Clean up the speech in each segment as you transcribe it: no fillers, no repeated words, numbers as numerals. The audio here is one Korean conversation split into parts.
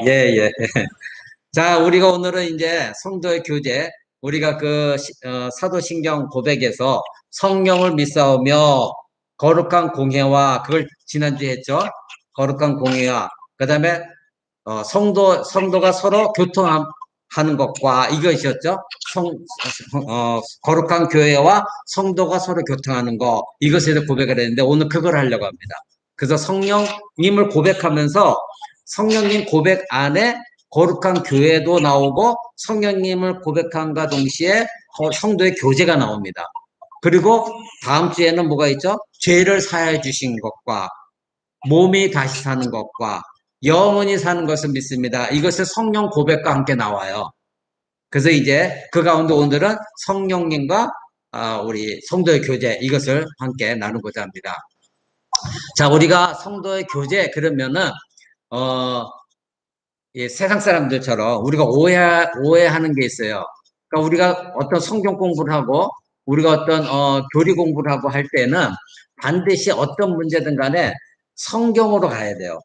예, 예. 자, 우리가 오늘은 이제 성도의 교제, 우리가 사도신경 고백에서 성령을 믿사오며 거룩한 공회와, 그걸 지난주에 했죠. 거룩한 공회와, 그 다음에, 성도가 서로 교통하는 것과 이것이었죠. 거룩한 교회와 성도가 서로 교통하는 것, 이것에 대해 고백을 했는데 오늘 그걸 하려고 합니다. 그래서 성령님을 고백하면서 성령님 고백 안에 거룩한 교회도 나오고 성령님을 고백함과 동시에 성도의 교제가 나옵니다. 그리고 다음 주에는 뭐가 있죠? 죄를 사해 주신 것과 몸이 다시 사는 것과 영원히 사는 것을 믿습니다. 이것을 성령 고백과 함께 나와요. 그래서 이제 그 가운데 오늘은 성령님과 우리 성도의 교제, 이것을 함께 나누고자 합니다. 자, 우리가 성도의 교제 그러면은 어, 세상 사람들처럼 우리가 오해하는 게 있어요. 그러니까 우리가 어떤 성경 공부를 하고 우리가 어떤 교리 공부를 하고 할 때는 반드시 어떤 문제든 간에 성경으로 가야 돼요.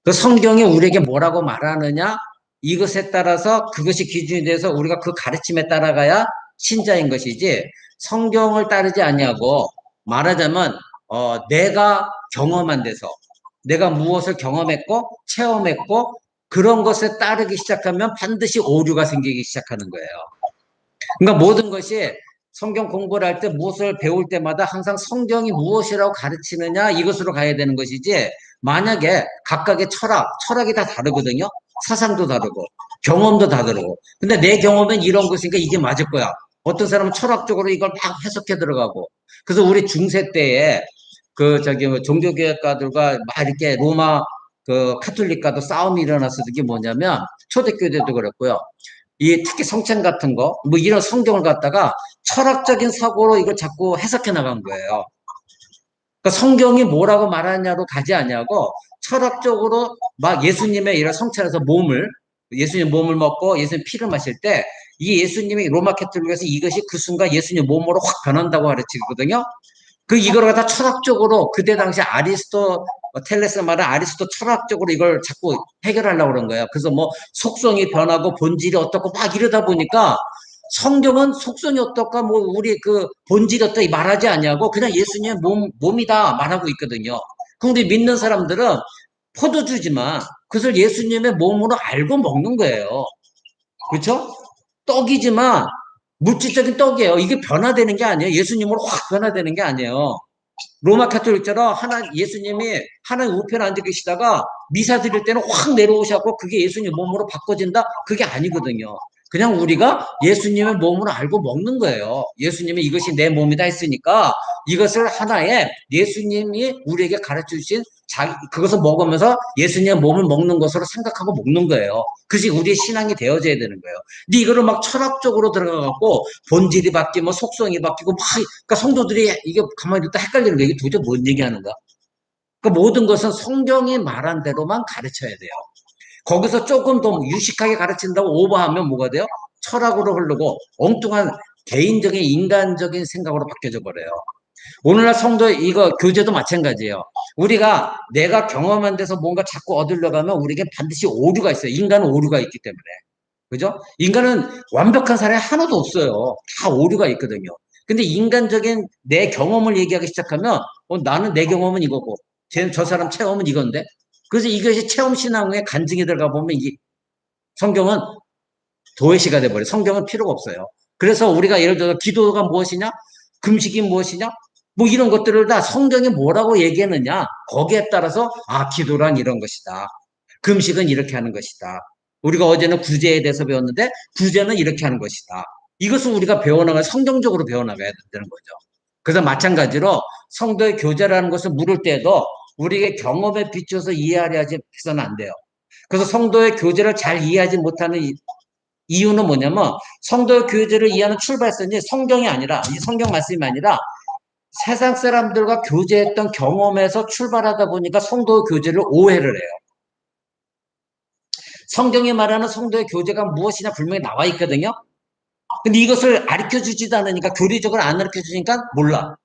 그 성경이 우리에게 뭐라고 말하느냐, 이것에 따라서 그것이 기준이 돼서 우리가 그 가르침에 따라가야 신자인 것이지, 성경을 따르지 아니하고 말하자면 내가 경험한 데서 내가 무엇을 경험했고 체험했고 그런 것에 따르기 시작하면 반드시 오류가 생기기 시작하는 거예요. 그러니까 모든 것이 성경 공부를 할 때 무엇을 배울 때마다 항상 성경이 무엇이라고 가르치느냐 이것으로 가야 되는 것이지, 만약에 각각의 철학이 다 다르거든요. 사상도 다르고 경험도 다 다르고, 근데 내 경험은 이런 것이니까 이게 맞을 거야. 어떤 사람은 철학적으로 이걸 막 해석해 들어가고. 그래서 우리 중세 때에 종교개혁가들과 막 이렇게 로마 카톨릭과도 싸움이 일어났었던 게 뭐냐면, 초대교회도 그렇고요. 특히 성찬 같은 거, 뭐 이런 성경을 갖다가 철학적인 사고로 이걸 자꾸 해석해 나간 거예요. 그러니까 성경이 뭐라고 말하냐로 가지 않냐고 철학적으로 막 예수님의 이런 성찬에서 예수님 몸을 먹고 예수님 피를 마실 때, 이 예수님이 로마 캐톨릭에서 이것이 그 순간 예수님 몸으로 확 변한다고 가르치거든요. 이걸 갖다 철학적으로, 그때 당시 텔레스 말은 아리스토 철학적으로 이걸 자꾸 해결하려고 그런 거예요. 그래서 뭐 속성이 변하고 본질이 어떻고 막 이러다 보니까 성경은 속성이 어떻까 뭐 우리 본질이 어떻다 말하지 않냐고 그냥 예수님의 몸이다 말하고 있거든요. 그럼 우리 믿는 사람들은 포도주지만 그것을 예수님의 몸으로 알고 먹는 거예요. 그렇죠? 떡이지만 물질적인 떡이에요. 이게 변화되는 게 아니에요. 예수님으로 확 변화되는 게 아니에요. 로마 카톨릭처럼 예수님이 하나님 우편에 앉아 계시다가 미사 드릴 때는 확 내려오셔서 그게 예수님 몸으로 바꿔진다? 그게 아니거든요. 그냥 우리가 예수님의 몸으로 알고 먹는 거예요. 예수님이 이것이 내 몸이다 했으니까 이것을 하나의 예수님이 우리에게 가르쳐 주신 그것을 먹으면서 예수님의 몸을 먹는 것으로 생각하고 먹는 거예요. 그것이 우리의 신앙이 되어져야 되는 거예요. 근데 이거를 막 철학적으로 들어가갖고 본질이 바뀌고 속성이 바뀌고 막, 그러니까 성도들이 이게 가만히 있다 헷갈리는 거예요. 이게 도대체 뭔 얘기하는 거야? 그러니까 모든 것은 성경이 말한 대로만 가르쳐야 돼요. 거기서 조금 더 유식하게 가르친다고 오버하면 뭐가 돼요? 철학으로 흐르고 엉뚱한 개인적인 인간적인 생각으로 바뀌어져 버려요. 오늘날 성도 이거 교제도 마찬가지예요. 우리가 내가 경험한 데서 뭔가 자꾸 얻으려고 하면 우리에게 반드시 오류가 있어요. 인간은 오류가 있기 때문에. 그죠? 인간은 완벽한 사람이 하나도 없어요. 다 오류가 있거든요. 근데 인간적인 내 경험을 얘기하기 시작하면 나는 내 경험은 이거고 저 사람 체험은 이건데, 그래서 이것이 체험 신앙의 간증이 들어가 보면 이 성경은 도외시가 돼버려요. 성경은 필요가 없어요. 그래서 우리가 예를 들어 기도가 무엇이냐, 금식이 무엇이냐, 뭐 이런 것들을 다 성경이 뭐라고 얘기했느냐, 거기에 따라서 기도란 이런 것이다, 금식은 이렇게 하는 것이다, 우리가 어제는 구제에 대해서 배웠는데 구제는 이렇게 하는 것이다, 이것을 우리가 배워나가야, 성경적으로 배워나가야 되는 거죠. 그래서 마찬가지로 성도의 교제라는 것을 물을 때도 우리의 경험에 비춰서 이해하려 하지 해서는 안 돼요. 그래서 성도의 교제를 잘 이해하지 못하는 이유는 뭐냐면, 성도의 교제를 이해하는 출발선이 성경이 아니라, 이 성경 말씀이 아니라 세상 사람들과 교제했던 경험에서 출발하다 보니까 성도의 교제를 오해를 해요. 성경이 말하는 성도의 교제가 무엇이냐 분명히 나와 있거든요. 근데 이것을 가르쳐 주지도 않으니까, 교리적으로 안 가르쳐 주니까 몰라.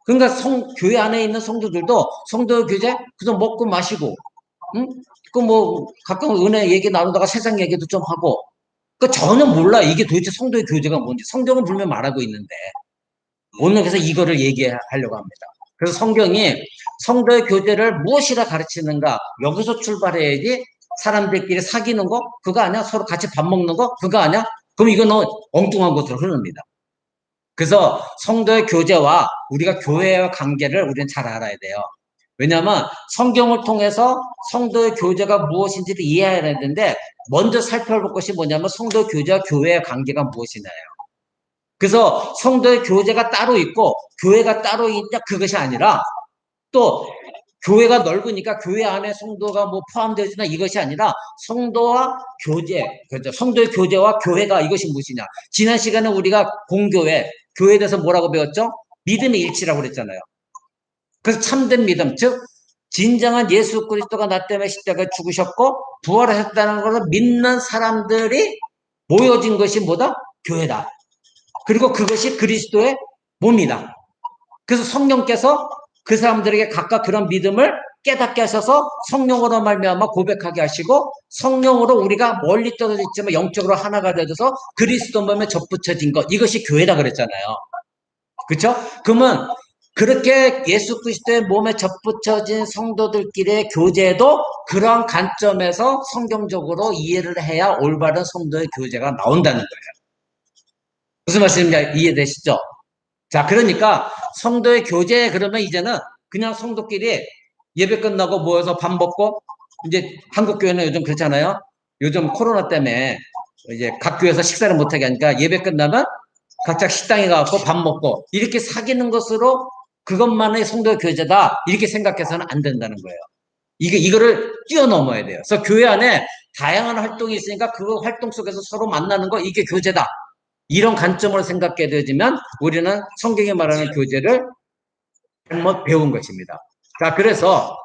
그러니까 교회 안에 있는 성도들도 성도의 교제 그래서 먹고 마시고, 응? 그 뭐 가끔 은혜 얘기 나누다가 세상 얘기도 좀 하고 그 전혀 몰라 이게 도대체 성도의 교제가 뭔지. 성경은 분명 말하고 있는데 오늘 그래서 이거를 얘기하려고 합니다. 그래서 성경이 성도의 교제를 무엇이라 가르치는가 여기서 출발해야지. 사람들끼리 사귀는 거 그거 아니야? 서로 같이 밥 먹는 거 그거 아니야? 그럼 이거는 엉뚱한 곳으로 흐릅니다. 그래서 성도의 교제와 우리가 교회와 관계를 우리는 잘 알아야 돼요. 왜냐하면 성경을 통해서 성도의 교제가 무엇인지를 이해해야 되는데 먼저 살펴볼 것이 뭐냐면 성도의 교제와 교회의 관계가 무엇이냐예요. 그래서 성도의 교제가 따로 있고 교회가 따로 있냐 그것이 아니라 또 교회가 넓으니까 교회 안에 성도가 뭐 포함되지나 이것이 아니라 성도와 교제, 그렇죠? 성도의 교제와 교회가 이것이 무엇이냐. 지난 시간에 우리가 공교회, 교회에 대해서 뭐라고 배웠죠? 믿음의 일치라고 그랬잖아요. 그래서 참된 믿음, 즉 진정한 예수 그리스도가 나 때문에 십자가에 죽으셨고 부활하셨다는 것을 믿는 사람들이 모여진 것이 뭐다? 교회다. 그리고 그것이 그리스도의 몸이다. 그래서 성령께서 그 사람들에게 각각 그런 믿음을 깨닫게 하셔서 성령으로 말미암아 고백하게 하시고 성령으로 우리가 멀리 떨어져 있지만 영적으로 하나가 되어서 그리스도 몸에 접붙여진 것 이것이 교회다 그랬잖아요. 그렇죠? 그러면 그렇게 예수 그리스도의 몸에 접붙여진 성도들끼리의 교제도 그러한 관점에서 성경적으로 이해를 해야 올바른 성도의 교제가 나온다는 거예요. 무슨 말씀인지 이해되시죠? 자, 그러니까 성도의 교제 그러면 이제는 그냥 성도끼리 예배 끝나고 모여서 밥 먹고 이제 한국 교회는 요즘 그렇잖아요. 요즘 코로나 때문에 이제 각 교회에서 식사를 못하게 하니까 예배 끝나면 각자 식당에 가서 밥 먹고 이렇게 사귀는 것으로 그것만의 성도의 교제다 이렇게 생각해서는 안 된다는 거예요. 이거를 뛰어넘어야 돼요. 그래서 교회 안에 다양한 활동이 있으니까 그 활동 속에서 서로 만나는 거 이게 교제다. 이런 관점으로 생각해 되어지면 우리는 성경이 말하는 교제를 잘못 배운 것입니다. 자, 그래서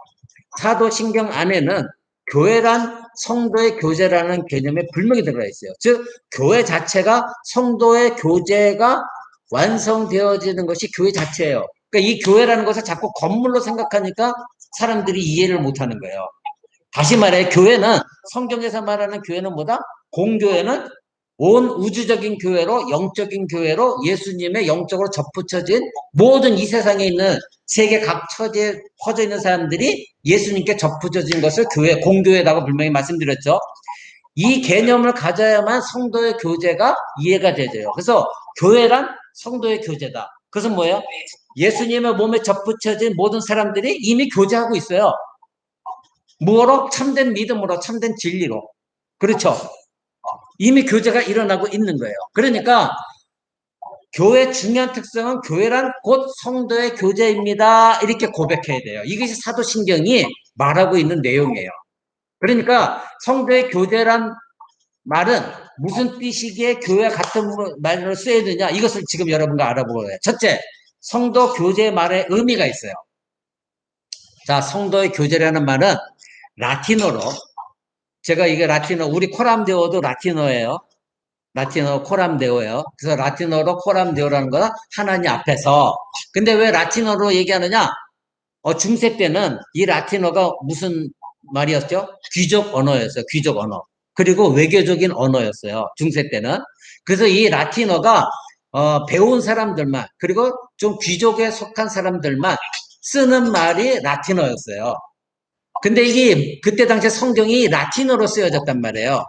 사도신경 안에는 교회란 성도의 교제라는 개념에 분명히 들어가 있어요. 즉 교회 자체가 성도의 교제가 완성되어지는 것이 교회 자체예요. 그러니까 이 교회라는 것을 자꾸 건물로 생각하니까 사람들이 이해를 못하는 거예요. 다시 말해 교회는 성경에서 말하는 교회는 뭐다? 공교회는 온 우주적인 교회로 영적인 교회로 예수님의 영적으로 접붙여진 모든 이 세상에 있는 세계 각 처지에 퍼져 있는 사람들이 예수님께 접붙여진 것을 교회, 공교회라고 분명히 말씀드렸죠. 이 개념을 가져야만 성도의 교제가 이해가 되죠. 그래서 교회란 성도의 교제다. 그것은 뭐예요? 예수님의 몸에 접붙여진 모든 사람들이 이미 교제하고 있어요. 무엇로? 참된 믿음으로, 참된 진리로. 그렇죠? 이미 교제가 일어나고 있는 거예요. 그러니까 교회의 중요한 특성은 교회란 곧 성도의 교제입니다. 이렇게 고백해야 돼요. 이것이 사도신경이 말하고 있는 내용이에요. 그러니까 성도의 교제란 말은 무슨 뜻이기에 교회 같은 말로 써야 되냐 이것을 지금 여러분과 알아보고 해요. 첫째, 성도 교제 말에 의미가 있어요. 자, 성도의 교제라는 말은 라틴어로 제가 이게 라틴어 우리 코람데오도 라틴어예요. 라틴어 코람데오예요. 그래서 라틴어로 코람데오라는 거는 하나님 앞에서. 근데 왜 라틴어로 얘기하느냐? 중세 때는 이 라틴어가 무슨 말이었죠? 귀족 언어였어요. 귀족 언어. 그리고 외교적인 언어였어요. 중세 때는. 그래서 이 라틴어가 배운 사람들만 그리고 좀 귀족에 속한 사람들만 쓰는 말이 라틴어였어요. 근데 이게 그때 당시에 성경이 라틴어로 쓰여졌단 말이에요.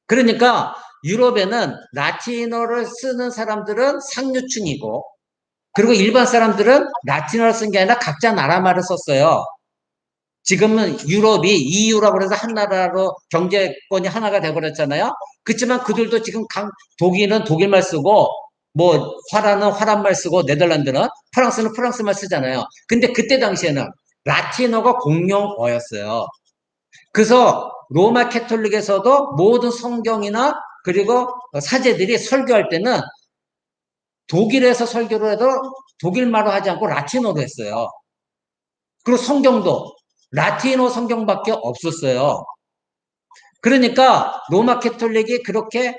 그러니까 유럽에는 라틴어를 쓰는 사람들은 상류층이고 그리고 일반 사람들은 라틴어를 쓴 게 아니라 각자 나라 말을 썼어요. 지금은 유럽이 EU라고 해서 한 나라로 경제권이 하나가 돼버렸잖아요. 그렇지만 그들도 지금 독일은 독일말 쓰고 뭐 화라는 화란말 쓰고 네덜란드는 프랑스는 프랑스말 쓰잖아요. 근데 그때 당시에는 라틴어가 공용어였어요. 그래서 로마 캐톨릭에서도 모든 성경이나 그리고 사제들이 설교할 때는 독일에서 설교를 해도 독일말로 하지 않고 라틴어로 했어요. 그리고 성경도 라틴어 성경밖에 없었어요. 그러니까 로마 캐톨릭이 그렇게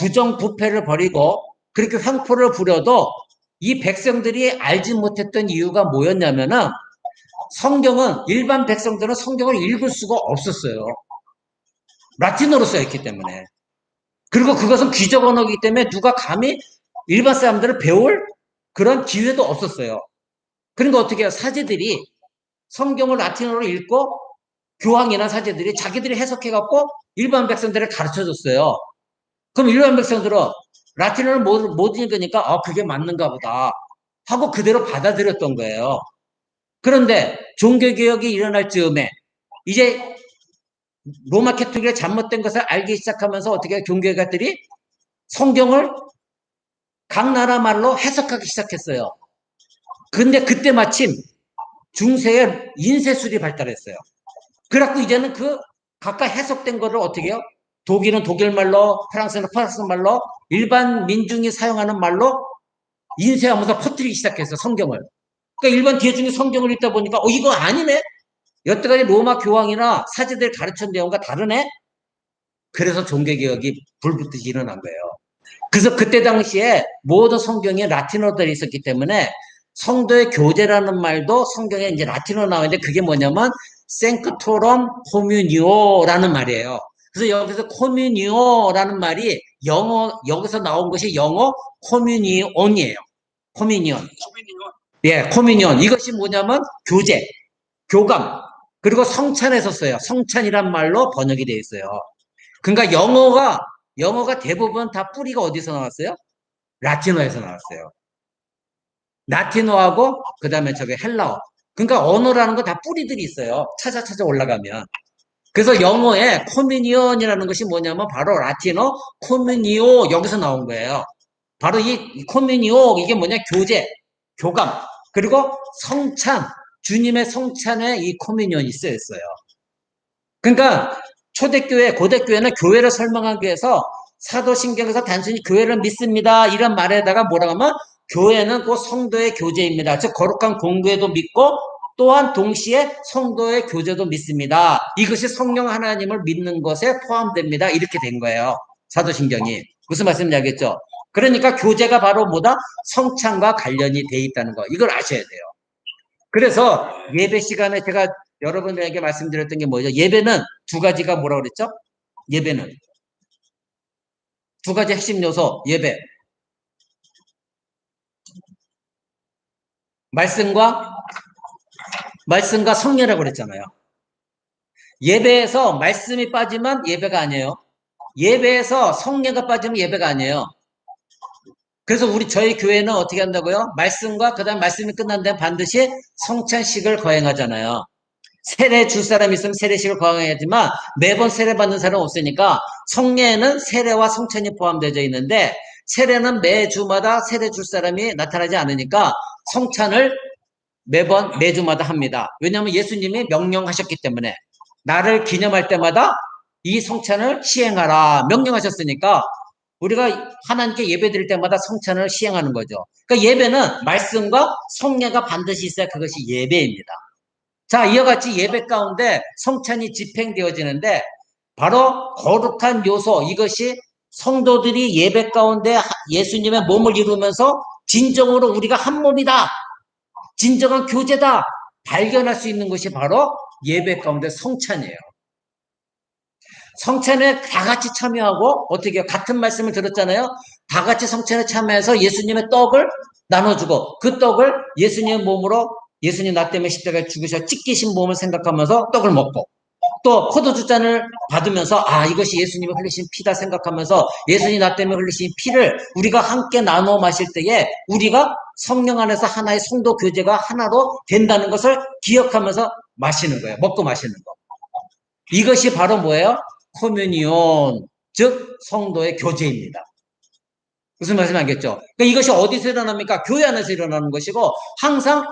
부정부패를 벌이고 그렇게 횡포를 부려도 이 백성들이 알지 못했던 이유가 뭐였냐면은 성경은 일반 백성들은 성경을 읽을 수가 없었어요. 라틴어로 써있기 때문에. 그리고 그것은 귀족 언어이기 때문에 누가 감히 일반 사람들을 배울 그런 기회도 없었어요. 그러니까 어떻게 해요? 사제들이 성경을 라틴어로 읽고 교황이나 사제들이 자기들이 해석해갖고 일반 백성들을 가르쳐줬어요. 그럼 일반 백성들은 라틴어를 못 읽으니까 그게 맞는가 보다 하고 그대로 받아들였던 거예요. 그런데 종교개혁이 일어날 즈음에 이제 로마 캐톨릭의 잘못된 것을 알기 시작하면서 어떻게 종교개혁가들이 성경을 각 나라 말로 해석하기 시작했어요. 근데 그때 마침 중세에 인쇄술이 발달했어요. 그래갖고 이제는 그 각각 해석된 거를 어떻게 해요? 독일은 독일 말로, 프랑스는 프랑스 말로, 일반 민중이 사용하는 말로 인쇄하면서 퍼뜨리기 시작했어요, 성경을. 그러니까 일반 대중이 성경을 읽다 보니까 이거 아니네? 여태까지 로마 교황이나 사제들 가르친 내용과 다르네? 그래서 종교개혁이 불붙듯이 일어난 거예요. 그래서 그때 당시에 모든 성경에 라틴어로 되어 있었기 때문에 성도의 교제라는 말도 성경에 이제 라틴어로 나오는데 그게 뭐냐면 생크토럼 코뮤니오라는 말이에요. 그래서 여기서 코뮤니오라는 말이 여기서 나온 것이 영어 코뮤니온이에요. 코뮤니온. 예, 코뮤니온. 이것이 뭐냐면 교제, 교감, 그리고 성찬에서 써요. 성찬이란 말로 번역이 되어 있어요. 그러니까 영어가 대부분 다 뿌리가 어디서 나왔어요? 라틴어에서 나왔어요. 라틴어하고 그 다음에 저게 헬라어. 그러니까 언어라는 거 다 뿌리들이 있어요. 찾아 올라가면. 그래서 영어에 코미니언이라는 것이 뭐냐면 바로 라틴어 코미니오 여기서 나온 거예요. 바로 이 코미니오 이게 뭐냐 교제, 교감 그리고 성찬 주님의 성찬에 이 코미니언이 쓰였어요. 그러니까 초대교회, 고대교회는 교회를 설명하기 위해서 사도신경에서 단순히 교회를 믿습니다 이런 말에다가 뭐라고 하면 교회는 곧 성도의 교제입니다. 즉 거룩한 공부에도 믿고 또한 동시에 성도의 교제도 믿습니다. 이것이 성령 하나님을 믿는 것에 포함됩니다. 이렇게 된 거예요. 사도신경이. 무슨 말씀인지 알겠죠? 그러니까 교제가 바로 뭐다? 성찬과 관련이 돼 있다는 거. 이걸 아셔야 돼요. 그래서 예배 시간에 제가 여러분들에게 말씀드렸던 게 뭐죠? 예배는 두 가지가 뭐라고 그랬죠? 예배는 두 가지 핵심 요소. 예배. 말씀과 성례라고 그랬잖아요. 예배에서 말씀이 빠지면 예배가 아니에요. 예배에서 성례가 빠지면 예배가 아니에요. 그래서 저희 교회는 어떻게 한다고요? 말씀과 그 다음 말씀이 끝난 다음 반드시 성찬식을 거행하잖아요. 세례 줄 사람이 있으면 세례식을 거행해야지만 매번 세례 받는 사람은 없으니까 성례에는 세례와 성찬이 포함되어 있는데 세례는 매주마다 세례 줄 사람이 나타나지 않으니까 성찬을 매주마다 합니다. 왜냐하면 예수님이 명령하셨기 때문에 나를 기념할 때마다 이 성찬을 시행하라 명령하셨으니까 우리가 하나님께 예배 드릴 때마다 성찬을 시행하는 거죠. 그러니까 예배는 말씀과 성례가 반드시 있어야 그것이 예배입니다. 자, 이와 같이 예배 가운데 성찬이 집행되어지는데 바로 거룩한 요소 이것이 성도들이 예배 가운데 예수님의 몸을 이루면서 진정으로 우리가 한 몸이다. 진정한 교제다. 발견할 수 있는 것이 바로 예배 가운데 성찬이에요. 성찬에 다 같이 참여하고 어떻게 해요? 같은 말씀을 들었잖아요. 다 같이 성찬에 참여해서 예수님의 떡을 나눠주고 그 떡을 예수님의 몸으로 예수님 나 때문에 십자가에 죽으셔 찢기신 몸을 생각하면서 떡을 먹고 또 포도주 잔을 받으면서 이것이 예수님이 흘리신 피다 생각하면서 예수님 나 때문에 흘리신 피를 우리가 함께 나눠 마실 때에 우리가 성령 안에서 하나의 성도 교제가 하나로 된다는 것을 기억하면서 마시는 거예요. 먹고 마시는 거. 이것이 바로 뭐예요? 코뮤니온, 즉 성도의 교제입니다. 무슨 말씀 알겠죠? 그러니까 이것이 어디서 일어납니까? 교회 안에서 일어나는 것이고 항상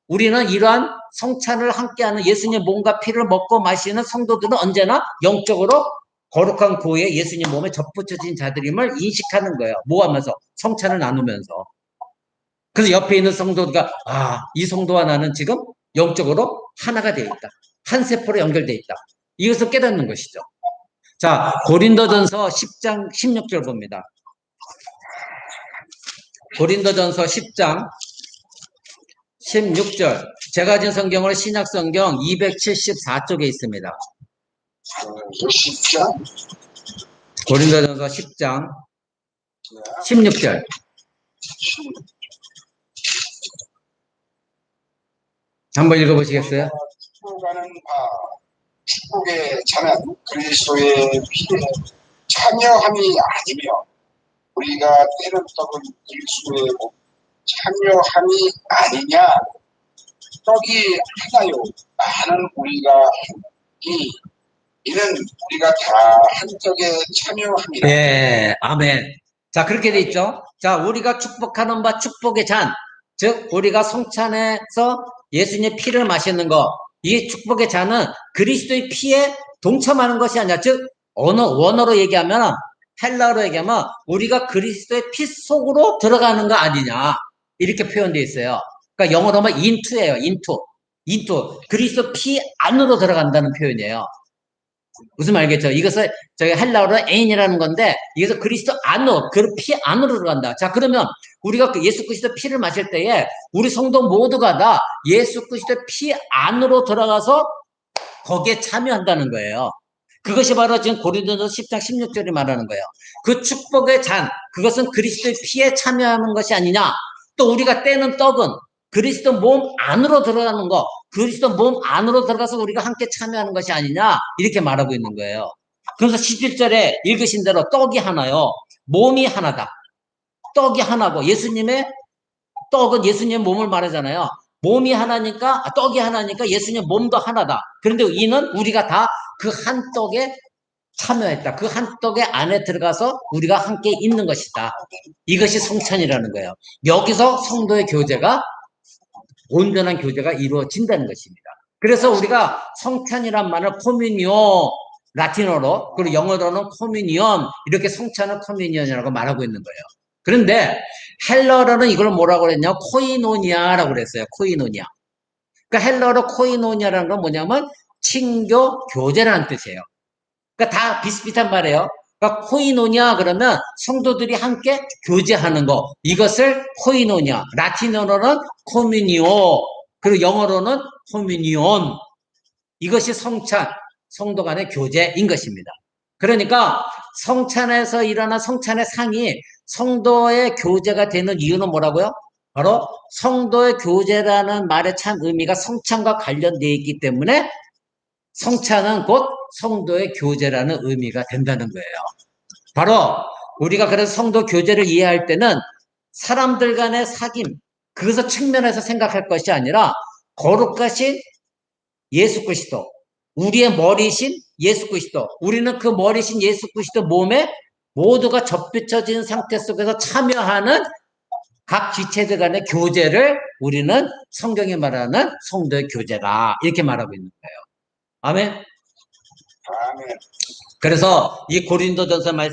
우리는 이러한 성찬을 함께하는 예수님 몸과 피를 먹고 마시는 성도들은 언제나 영적으로 거룩한 고에 예수님 몸에 접붙여진 자들임을 인식하는 거예요. 뭐 하면서? 성찬을 나누면서. 그래서 옆에 있는 성도가 이 성도와 나는 지금 영적으로 하나가 되어 있다. 한 세포로 연결되어 있다. 이것을 깨닫는 것이죠. 자, 고린도전서 10장 16절 봅니다. 고린도전서 10장 16절. 제가 가진 성경으로 신약 성경 274쪽에 있습니다. 10장? 고린도전서 10장 16절. 한번 읽어보시겠어요? 축복하는 바 축복의 자는 그리스도의 피에 참여함이 아니며 우리가 때는 떡은 그리스도의 몸 참여함이 아니냐. 떡이 하나요 많은 우리가 이 이는 우리가 다 한 떡에 참여함이라. 네, 아멘. 자, 그렇게 돼 있죠. 자, 우리가 축복하는 바 축복의 잔, 즉 우리가 성찬에서 예수님의 피를 마시는 거, 이 축복의 잔은 그리스도의 피에 동참하는 것이 아니라, 즉 원어로 얘기하면, 헬라어로 얘기하면 우리가 그리스도의 피 속으로 들어가는 거 아니냐, 이렇게 표현되어 있어요. 그러니까 영어로 하면 into예요. into. 그리스도 피 안으로 들어간다는 표현이에요. 무슨 말이겠죠? 이것을 저희 헬라어로 애인이라는 건데, 이것을 그리스도 안으로, 그 피 안으로 들어간다. 자, 그러면 우리가 그 예수 그리스도 피를 마실 때에 우리 성도 모두가 다 예수 그리스도 피 안으로 들어가서 거기에 참여한다는 거예요. 그것이 바로 지금 고린도전서 10장 16절이 말하는 거예요. 그 축복의 잔, 그것은 그리스도의 피에 참여하는 것이 아니냐. 또 우리가 떼는 떡은 그리스도 몸 안으로 들어가는 거, 그리스도 몸 안으로 들어가서 우리가 함께 참여하는 것이 아니냐, 이렇게 말하고 있는 거예요. 그래서 11절에 읽으신 대로 떡이 하나요, 몸이 하나다. 떡이 하나고, 예수님의 떡은 예수님의 몸을 말하잖아요. 몸이 하나니까, 떡이 하나니까 예수님의 몸도 하나다. 그런데 이는 우리가 다 그 한 떡에 참여했다. 그 한 떡의 안에 들어가서 우리가 함께 있는 것이다. 이것이 성찬이라는 거예요. 여기서 성도의 교제가, 온전한 교제가 이루어진다는 것입니다. 그래서 우리가 성찬이란 말을 코미니오, 라틴어로, 그리고 영어로는 코미니언, 이렇게 성찬을 코미니언이라고 말하고 있는 거예요. 그런데 헬러어로는 이걸 뭐라고 그랬냐? 코이노니아라고 그랬어요. 코이노니아. 그러니까 헬러어로 코이노니아라는 건 뭐냐면 친교, 교제라는 뜻이에요. 그러니까 다 비슷비슷한 말이에요. 그러니까 코이노니아 그러면 성도들이 함께 교제하는 거, 이것을 코이노니아, 라틴어로는 코미니오, 그리고 영어로는 코미니온, 이것이 성찬, 성도 간의 교제인 것입니다. 그러니까 성찬에서 일어난 성찬의 상이 성도의 교제가 되는 이유는 뭐라고요? 바로 성도의 교제라는 말의 참 의미가 성찬과 관련되어 있기 때문에 성찬은 곧 성도의 교제라는 의미가 된다는 거예요. 바로 우리가 그래서 성도 교제를 이해할 때는 사람들 간의 사귐, 그것을 측면에서 생각할 것이 아니라 거룩하신 예수 그리스도, 우리의 머리신 예수 그리스도, 우리는 그 머리신 예수 그리스도 몸에 모두가 접붙여진 상태 속에서 참여하는 각 지체들 간의 교제를 우리는 성경이 말하는 성도의 교제다, 이렇게 말하고 있는 거예요. 아멘. 아멘. 그래서 이 고린도전서 말,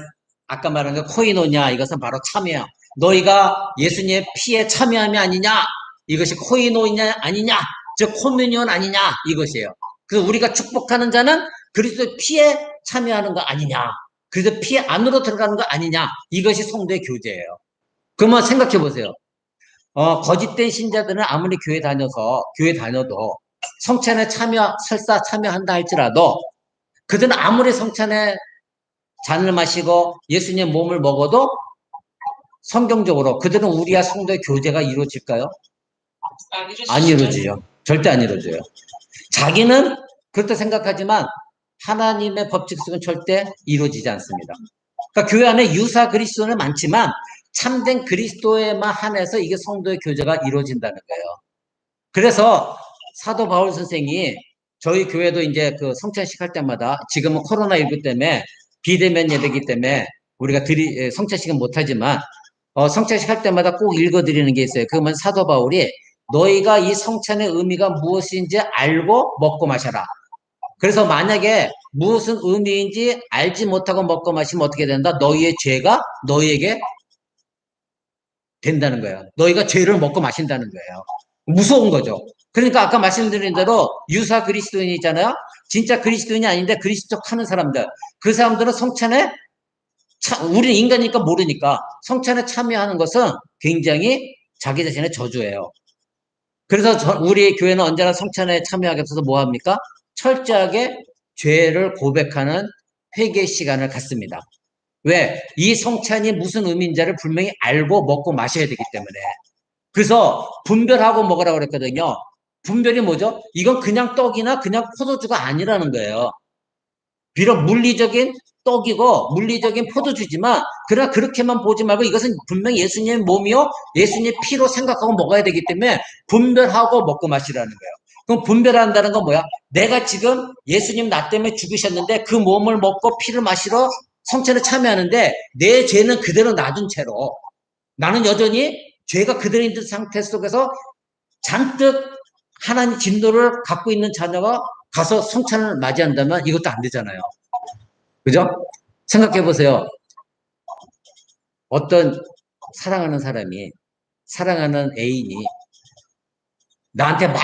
아까 말한 그 코이노냐, 이것은 바로 참여. 너희가 예수님의 피에 참여함이 아니냐, 이것이 코이노냐 아니냐, 즉 코미니온 아니냐, 이것이에요. 그래서 우리가 축복하는 자는 그리스도의 피에 참여하는 거 아니냐, 그리스도 피에 안으로 들어가는 거 아니냐, 이것이 성도의 교제예요. 그러면 생각해 보세요. 거짓된 신자들은 아무리 교회 다녀도 성찬에 설사 참여한다 할지라도 그들은 아무리 성찬에 잔을 마시고 예수님의 몸을 먹어도 성경적으로 그들은 우리와 성도의 교제가 이루어질까요? 안 이루어지죠. 절대 안 이루어져요. 자기는 그렇다 생각하지만 하나님의 법칙 속은 절대 이루어지지 않습니다. 그러니까 교회 안에 유사 그리스도는 많지만 참된 그리스도에만 한해서 이게 성도의 교제가 이루어진다는 거예요. 그래서 사도 바울 선생이 저희 교회도 이제 그 성찬식 할 때마다, 지금은 코로나19 때문에 비대면 예배이기 때문에 우리가 성찬식은 못하지만 성찬식 할 때마다 꼭 읽어드리는 게 있어요. 그러면 사도 바울이 너희가 이 성찬의 의미가 무엇인지 알고 먹고 마셔라. 그래서 만약에 무슨 의미인지 알지 못하고 먹고 마시면 어떻게 된다? 너희의 죄가 너희에게 된다는 거예요. 너희가 죄를 먹고 마신다는 거예요. 무서운 거죠. 그러니까 아까 말씀드린 대로 유사 그리스도인이 있잖아요. 진짜 그리스도인이 아닌데 그리스도 하는 사람들, 그 사람들은 성찬에, 우리는 인간이니까 모르니까 성찬에 참여하는 것은 굉장히 자기 자신의 저주예요. 그래서 우리 교회는 언제나 성찬에 참여하기 위해서 뭐 합니까? 철저하게 죄를 고백하는 회개 시간을 갖습니다. 왜? 이 성찬이 무슨 의미인지를 분명히 알고 먹고 마셔야 되기 때문에. 그래서 분별하고 먹으라고 그랬거든요. 분별이 뭐죠? 이건 그냥 떡이나 그냥 포도주가 아니라는 거예요. 비록 물리적인 떡이고 물리적인 포도주지만 그러나 그렇게만 보지 말고 이것은 분명히 예수님의 몸이요 예수님의 피로 생각하고 먹어야 되기 때문에 분별하고 먹고 마시라는 거예요. 그럼 분별한다는 건 뭐야? 내가 지금 예수님 나 때문에 죽으셨는데 그 몸을 먹고 피를 마시러 성찬에 참여하는데 내 죄는 그대로 놔둔 채로 나는 여전히 죄가 그대로 있는 상태 속에서 잔뜩 하나님 진노를 갖고 있는 자녀가 가서 성찬을 맞이한다면 이것도 안 되잖아요. 그죠? 생각해 보세요. 어떤 사랑하는 사람이, 사랑하는 애인이 나한테 막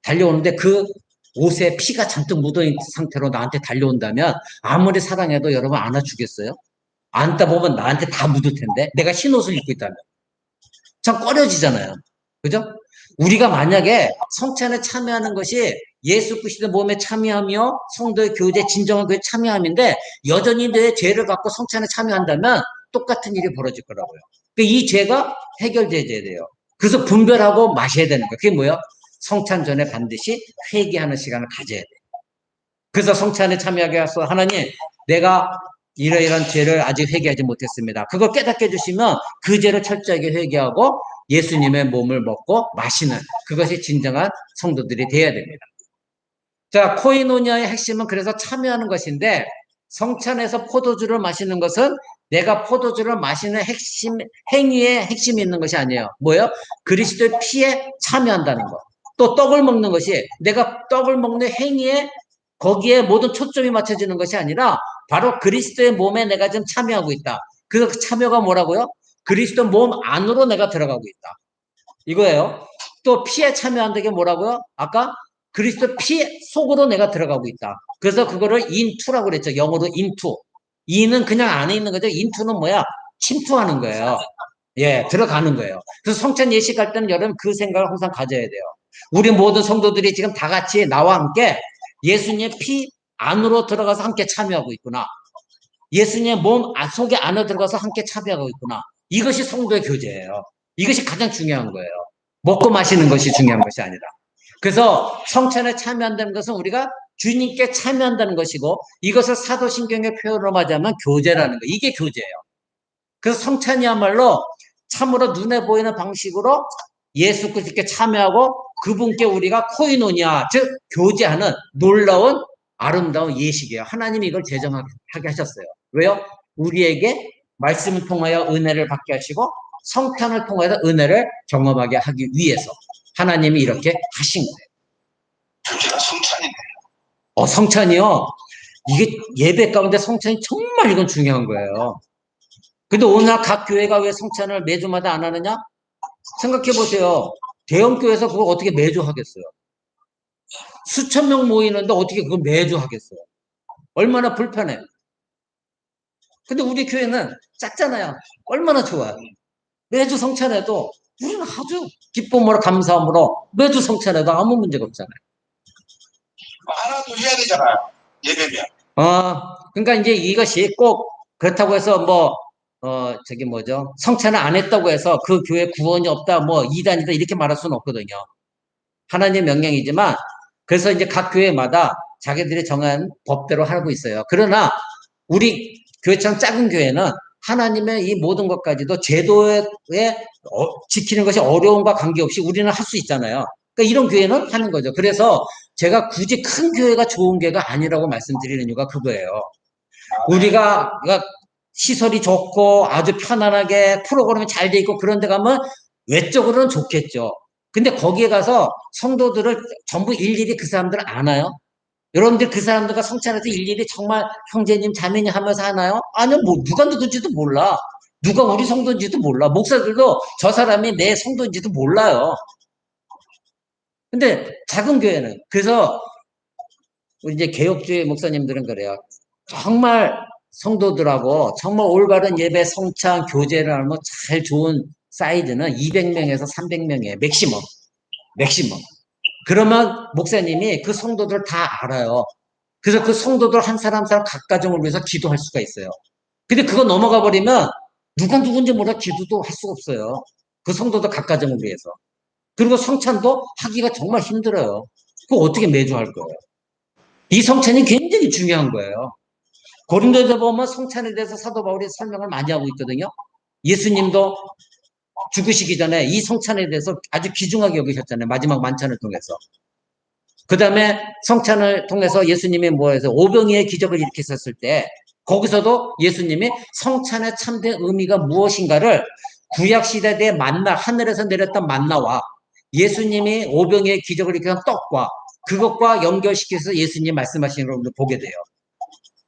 달려오는데 그 옷에 피가 잔뜩 묻어있는 상태로 나한테 달려온다면 아무리 사랑해도 여러분 안아주겠어요? 안다 보면 나한테 다 묻을 텐데 내가 흰 옷을 입고 있다면 참 꺼려지잖아요. 그죠? 우리가 만약에 성찬에 참여하는 것이 예수 그리스도 몸에 참여하며 성도의 교제 진정한 교회에 참여함인데 여전히 내 죄를 갖고 성찬에 참여한다면 똑같은 일이 벌어질 거라고요. 그러니까 이 죄가 해결돼야 돼요. 그래서 분별하고 마셔야 되는 거예요. 그게 뭐예요? 성찬 전에 반드시 회개하는 시간을 가져야 돼요. 그래서 성찬에 참여하게 해서 하나님 내가 이러이러한 죄를 아직 회개하지 못했습니다. 그걸 깨닫게 해주시면 그 죄를 철저하게 회개하고 예수님의 몸을 먹고 마시는 그것이 진정한 성도들이 되어야 됩니다. 자, 코이노니아의 핵심은 그래서 참여하는 것인데 성찬에서 포도주를 마시는 것은 내가 포도주를 마시는 핵심, 행위의 핵심이 있는 것이 아니에요. 뭐예요? 그리스도의 피에 참여한다는 것. 또 떡을 먹는 것이 내가 떡을 먹는 행위에 거기에 모든 초점이 맞춰지는 것이 아니라 바로 그리스도의 몸에 내가 지금 참여하고 있다. 그 참여가 뭐라고요? 그리스도 몸 안으로 내가 들어가고 있다. 이거예요. 또 피에 참여한다는 게 뭐라고요? 아까 그리스도 피 속으로 내가 들어가고 있다. 그래서 그거를 인투라고 그랬죠. 영어로 인투. 인은 그냥 안에 있는 거죠. 인투는 뭐야? 침투하는 거예요. 예, 들어가는 거예요. 그래서 성찬 예식할 때는 여러분 그 생각을 항상 가져야 돼요. 우리 모든 성도들이 지금 다 같이 나와 함께 예수님의 피 안으로 들어가서 함께 참여하고 있구나. 예수님의 몸 속에 안에 들어가서 함께 참여하고 있구나. 이것이 성도의 교제예요. 이것이 가장 중요한 거예요. 먹고 마시는 것이 중요한 것이 아니라. 그래서 성찬에 참여한다는 것은 우리가 주님께 참여한다는 것이고 이것을 사도신경의 표현으로 맞이하면 교제라는 거. 이게 교제예요. 그래서 성찬이야말로 참으로 눈에 보이는 방식으로 예수 그리스도께 참여하고 그분께 우리가 코이노니아 즉 교제하는 놀라운 아름다운 예식이에요. 하나님이 이걸 제정하게 하셨어요. 왜요? 우리에게 말씀을 통하여 은혜를 받게 하시고 성찬을 통해서 은혜를 경험하게 하기 위해서 하나님이 이렇게 하신 거예요. 교제가 성찬이네. 성찬이요. 이게 예배 가운데 성찬이 정말 이건 중요한 거예요. 근데 오늘 각 교회가 왜 성찬을 매주마다 안 하느냐? 생각해 보세요. 대형 교회에서 그걸 어떻게 매주 하겠어요? 수천 명 모이는데 어떻게 그걸 매주 하겠어요? 얼마나 불편해. 근데 우리 교회는 작잖아요. 얼마나 좋아요. 매주 성찬해도 우리는 아주 기쁨으로 감사함으로 매주 성찬해도 아무 문제가 없잖아요. 하나도 해야 되잖아요. 예배면. 그러니까 이제 이것이 꼭 그렇다고 해서 저기 뭐죠? 성찬을 안 했다고 해서 그 교회 구원이 없다, 뭐 이단이다 이렇게 말할 수는 없거든요. 하나님의 명령이지만 그래서 이제 각 교회마다 자기들이 정한 법대로 하고 있어요. 그러나 우리 교회처럼 작은 교회는 하나님의 이 모든 것까지도 제도에 지키는 것이 어려움과 관계없이 우리는 할 수 있잖아요. 그러니까 이런 교회는 하는 거죠. 그래서 제가 굳이 큰 교회가 좋은 교회가 아니라고 말씀드리는 이유가 그거예요. 우리가 그러니까 시설이 좋고 아주 편안하게 프로그램이 잘 돼 있고 그런 데 가면 외적으로는 좋겠죠. 근데 거기에 가서 성도들을 전부 일일이 그 사람들을 아나요? 여러분들 그 사람들과 성찬에서 일일이 정말 형제님 자매님 하면서 하나요? 아니요, 뭐 누가 누군지도 몰라. 누가 우리 성도인지도 몰라. 목사들도 저 사람이 내 성도인지도 몰라요. 근데 작은 교회는 그래서 우리 이제 개혁주의 목사님들은 그래요. 정말 성도들하고 정말 올바른 예배, 성찬, 교제를 하면 잘 좋은 사이즈는 200명에서 300명이에요. 맥시멈. 그러면 목사님이 그 성도들 다 알아요. 그래서 그 성도들 한 사람 한 사람 각 가정을 위해서 기도할 수가 있어요. 근데 그거 넘어가 버리면 누가 누군지 몰라 기도도 할 수가 없어요. 그 성도들 각 가정을 위해서. 그리고 성찬도 하기가 정말 힘들어요. 그거 어떻게 매주 할 거예요? 이 성찬이 굉장히 중요한 거예요. 고린도에서 보면 성찬에 대해서 사도 바울이 설명을 많이 하고 있거든요. 예수님도 죽으시기 전에 이 성찬에 대해서 아주 귀중하게 여기셨잖아요. 마지막 만찬을 통해서. 그 다음에 성찬을 통해서 예수님이 뭐해서 오병이의 기적을 일으켰었을 때 거기서도 예수님이 성찬의 참된 의미가 무엇인가를 구약시대의 만나, 하늘에서 내렸던 만나와 예수님이 오병이의 기적을 일으킨 떡과 그것과 연결시켜서 예수님 말씀하시는 걸 보게 돼요.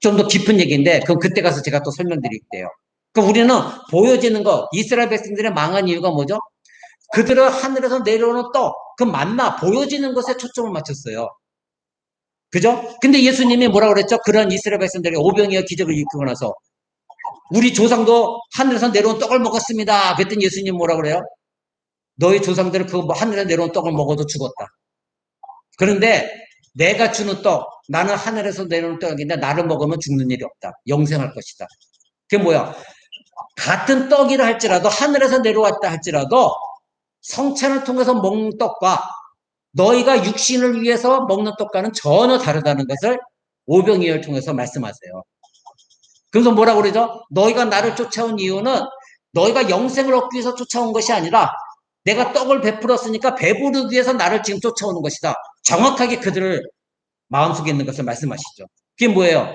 좀 더 깊은 얘기인데 그건 그때 가서 제가 또 설명드릴게요. 그러니까 우리는 보여지는 거, 이스라엘 백성들의 망한 이유가 뭐죠? 그들은 하늘에서 내려오는 떡, 그 만나 보여지는 것에 초점을 맞췄어요. 그죠? 근데 예수님이 뭐라 그랬죠? 그런 이스라엘 백성들이 오병이어 기적을 일으키고 나서 우리 조상도 하늘에서 내려온 떡을 먹었습니다. 그랬더니 예수님 뭐라 그래요? 너희 조상들은 그 하늘에서 내려온 떡을 먹어도 죽었다. 그런데 내가 주는 떡, 나는 하늘에서 내려오는 떡인데 나를 먹으면 죽는 일이 없다. 영생할 것이다. 그게 뭐야? 같은 떡이라 할지라도 하늘에서 내려왔다 할지라도 성찬을 통해서 먹는 떡과 너희가 육신을 위해서 먹는 떡과는 전혀 다르다는 것을 오병이어를 통해서 말씀하세요. 그래서 뭐라고 그러죠? 너희가 나를 쫓아온 이유는 너희가 영생을 얻기 위해서 쫓아온 것이 아니라 내가 떡을 베풀었으니까 배부르기 위해서 나를 지금 쫓아오는 것이다. 정확하게 그들을 마음속에 있는 것을 말씀하시죠. 그게 뭐예요?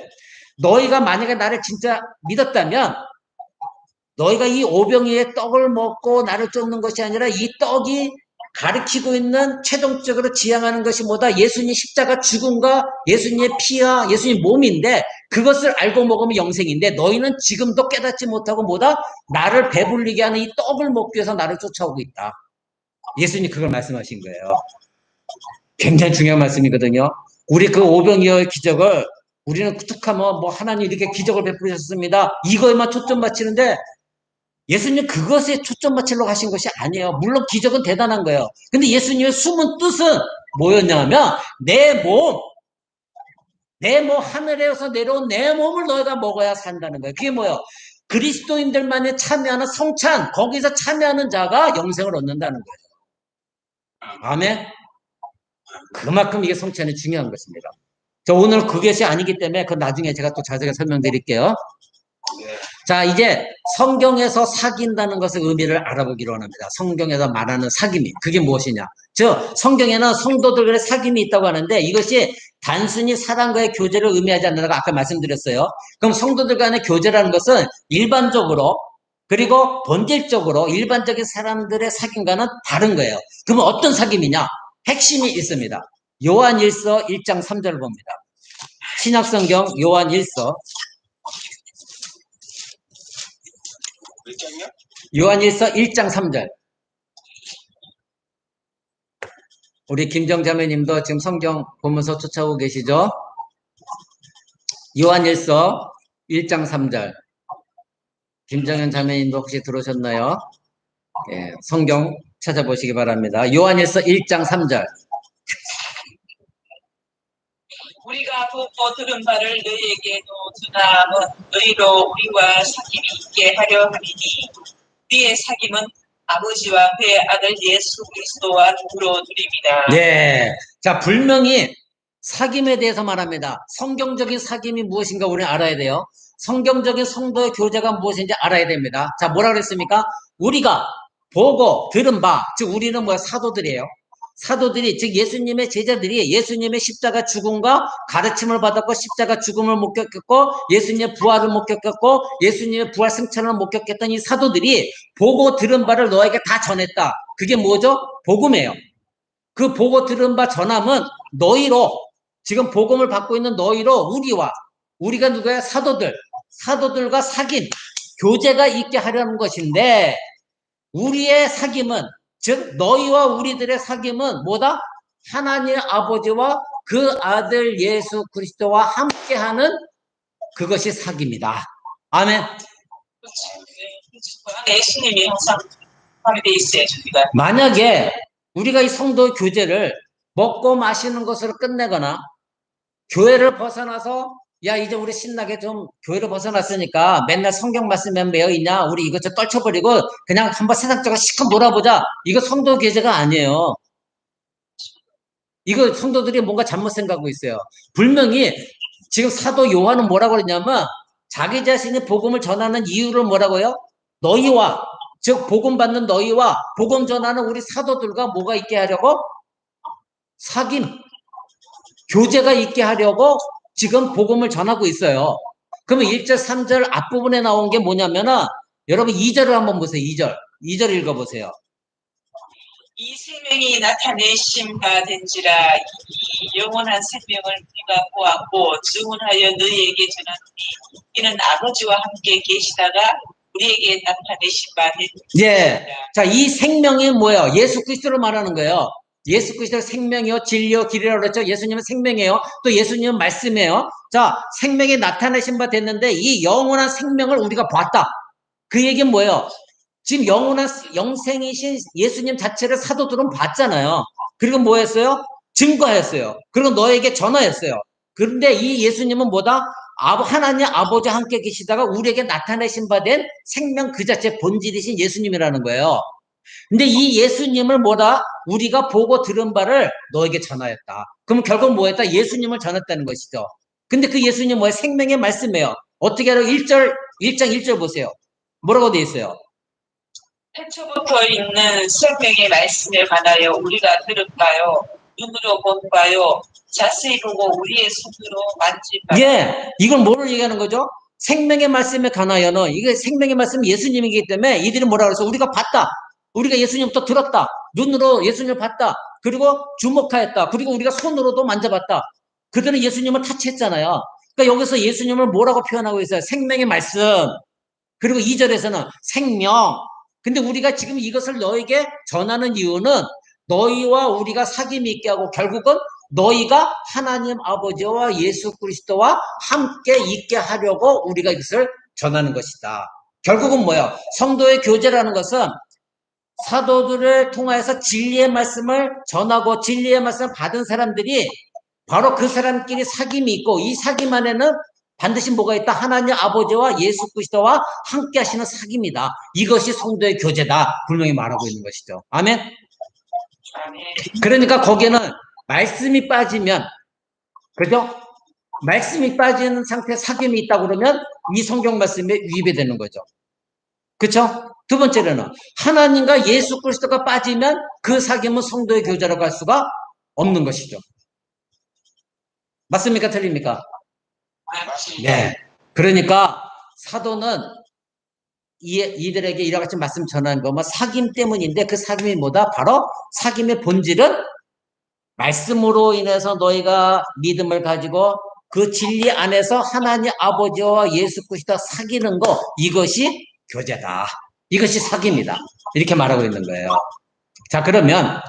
너희가 만약에 나를 진짜 믿었다면 너희가 이 오병이의 떡을 먹고 나를 쫓는 것이 아니라 이 떡이 가리키고 있는 최종적으로 지향하는 것이 뭐다? 예수님 십자가 죽음과 예수님의 피와 예수님 몸인데 그것을 알고 먹으면 영생인데 너희는 지금도 깨닫지 못하고 뭐다? 나를 배불리게 하는 이 떡을 먹기 위해서 나를 쫓아오고 있다. 예수님 그걸 말씀하신 거예요. 굉장히 중요한 말씀이거든요. 우리 그 오병이어의 기적을 우리는 툭하면 뭐 하나님 이렇게 기적을 베푸셨습니다. 이거에만 초점 맞추는데 예수님 그것에 초점 맞추려고 하신 것이 아니에요. 물론 기적은 대단한 거예요. 근데 예수님의 숨은 뜻은 뭐였냐면 내 몸 하늘에서 내려온 내 몸을 너희가 먹어야 산다는 거예요. 그게 뭐예요? 그리스도인들만이 참여하는 성찬, 거기서 참여하는 자가 영생을 얻는다는 거예요. 아멘? 그만큼 이게 성찬이 중요한 것입니다. 저 오늘 그것이 아니기 때문에 그 나중에 제가 또 자세히 설명드릴게요. 자, 이제 성경에서 사귄다는 것의 의미를 알아보기로 합니다. 성경에서 말하는 사귐이 그게 무엇이냐? 즉 성경에는 성도들 간의 사귐이 있다고 하는데 이것이 단순히 사랑과의 교제를 의미하지 않는다고 아까 말씀드렸어요. 그럼 성도들 간의 교제라는 것은 일반적으로 그리고 본질적으로 일반적인 사람들의 사귐과는 다른 거예요. 그러면 어떤 사귐이냐? 핵심이 있습니다. 요한일서 1장 3절을 봅니다. 신약성경 요한일서 몇 장이요? 요한일서 1장 3절. 우리 김정자매님도 지금 성경 보면서 쫓아오고 계시죠? 요한일서 1장 3절. 김정현 자매님도 혹시 들어오셨나요? 예, 성경 찾아보시기 바랍니다. 요한일서 1장 3절. 우리가 보고 들은 바를 너희에게도 전함은 너희로 우리와 사귐이 있게 하려 함이니 우리의 사귐은 아버지와 그의 아들 예수 그리스도와 더불어 드립니다. 네. 자, 분명히 사귐에 대해서 말합니다. 성경적인 사귐이 무엇인가 우리는 알아야 돼요. 성경적인 성도의 교제가 무엇인지 알아야 됩니다. 자, 뭐라 그랬습니까? 우리가 보고 들은 바, 즉 우리는 뭐야? 사도들이에요. 사도들이, 즉 예수님의 제자들이 예수님의 십자가 죽음과 가르침을 받았고 십자가 죽음을 목격했고 예수님의 부활을 목격했고 예수님의 부활 승천을 목격했던 이 사도들이 보고 들은 바를 너에게 다 전했다. 그게 뭐죠? 복음이에요. 그 보고 들은 바 전함은 너희로, 지금 복음을 받고 있는 너희로 우리가 누구야? 사도들과 사귐, 교제가 있게 하려는 것인데 우리의 사귐은, 즉 너희와 우리들의 사귐은 뭐다? 하나님 아버지와 그 아들 예수 그리스도와 함께하는 그것이 사귐이다. 아멘. 예수님이 항상 하게 돼 있어요, 저희가. 만약에 우리가 이 성도 교제를 먹고 마시는 것으로 끝내거나 교회를 벗어나서 야 이제 우리 신나게 좀 교회를 벗어났으니까 맨날 성경 말씀만 매여 있냐 우리 이것저것 떨쳐버리고 그냥 한번 세상적으로 시컷 놀아보자 이거 성도 교제가 아니에요. 이거 성도들이 뭔가 잘못 생각하고 있어요. 분명히 지금 사도 요한은 뭐라고 그랬냐면 자기 자신이 복음을 전하는 이유를 뭐라고요? 너희와 즉 복음 받는 너희와 복음 전하는 우리 사도들과 뭐가 있게 하려고? 사귐 교제가 있게 하려고 지금 복음을 전하고 있어요. 그러면 1절, 3절 앞부분에 나온 게 뭐냐면은 여러분 2절을 한번 보세요. 2절 읽어보세요. 이 생명이 나타내심 받은지라 이 영원한 생명을 우리가 보았고 증언하여 너희에게 전하노니 이는 아버지와 함께 계시다가 우리에게 나타내심 받은지라. 예. 자, 이 생명이 뭐예요? 예수 그리스도를 말하는 거예요. 예수 그리스도는 생명이요, 진리요, 길이라고 그랬죠. 예수님은 생명이에요. 또 예수님은 말씀이에요. 자, 생명이 나타내신 바 됐는데 이 영원한 생명을 우리가 봤다. 그 얘기는 뭐예요? 지금 영원한 영생이신 예수님 자체를 사도들은 봤잖아요. 그리고 뭐 했어요? 증거했어요. 그리고 너에게 전화했어요. 그런데 이 예수님은 뭐다? 하나님 아버지와 함께 계시다가 우리에게 나타내신 바 된 생명 그 자체 본질이신 예수님이라는 거예요. 근데 이 예수님을 뭐다? 우리가 보고 들은 바를 너에게 전하였다. 그럼 결국 뭐 했다? 예수님을 전했다는 것이죠. 근데 그 예수님 뭐예요? 생명의 말씀이에요. 어떻게 하라고? 1장 1절 보세요. 뭐라고 돼 있어요? 태초부터 있는 생명의 말씀에 관하여 우리가 들을까요? 눈으로 볼까요? 자세히 보고 우리의 손으로 만질까요? 예, 이건 뭐를 얘기하는 거죠? 생명의 말씀에 관하여는 이게 생명의 말씀 예수님이기 때문에 이들이 뭐라고 해서 우리가 봤다. 우리가 예수님부터 들었다. 눈으로 예수님을 봤다. 그리고 주목하였다. 그리고 우리가 손으로도 만져봤다. 그들은 예수님을 타치했잖아요. 그러니까 여기서 예수님을 뭐라고 표현하고 있어요? 생명의 말씀. 그리고 2절에서는 생명. 근데 우리가 지금 이것을 너에게 전하는 이유는 너희와 우리가 사귐이 있게 하고 결국은 너희가 하나님 아버지와 예수 그리스도와 함께 있게 하려고 우리가 이것을 전하는 것이다. 결국은 뭐야? 성도의 교제라는 것은 사도들을 통하여서 진리의 말씀을 전하고 진리의 말씀을 받은 사람들이 바로 그 사람끼리 사귐이 있고 이 사귐 안에는 반드시 뭐가 있다? 하나님 아버지와 예수 그리스도와 함께 하시는 사귐이다. 이것이 성도의 교제다. 분명히 말하고 있는 것이죠. 아멘? 아멘. 그러니까 거기에는 말씀이 빠지면, 그죠? 말씀이 빠지는 상태에 사귐이 있다 그러면 이 성경 말씀에 위배되는 거죠. 그쵸? 두 번째로는 하나님과 예수 그리스도가 빠지면 그 사귐은 성도의 교제라고 할 수가 없는 것이죠. 맞습니까? 틀립니까? 맞습니다. 네. 그러니까 사도는 이들에게 이와 같이 말씀 전하는 것은 사귐 때문인데 그 사귐이 뭐다? 바로 사귐의 본질은 말씀으로 인해서 너희가 믿음을 가지고 그 진리 안에서 하나님 아버지와 예수 그리스도 사귀는 거 이것이 교제다. 이것이 사귐이다. 이렇게 말하고 있는 거예요. 자, 그러면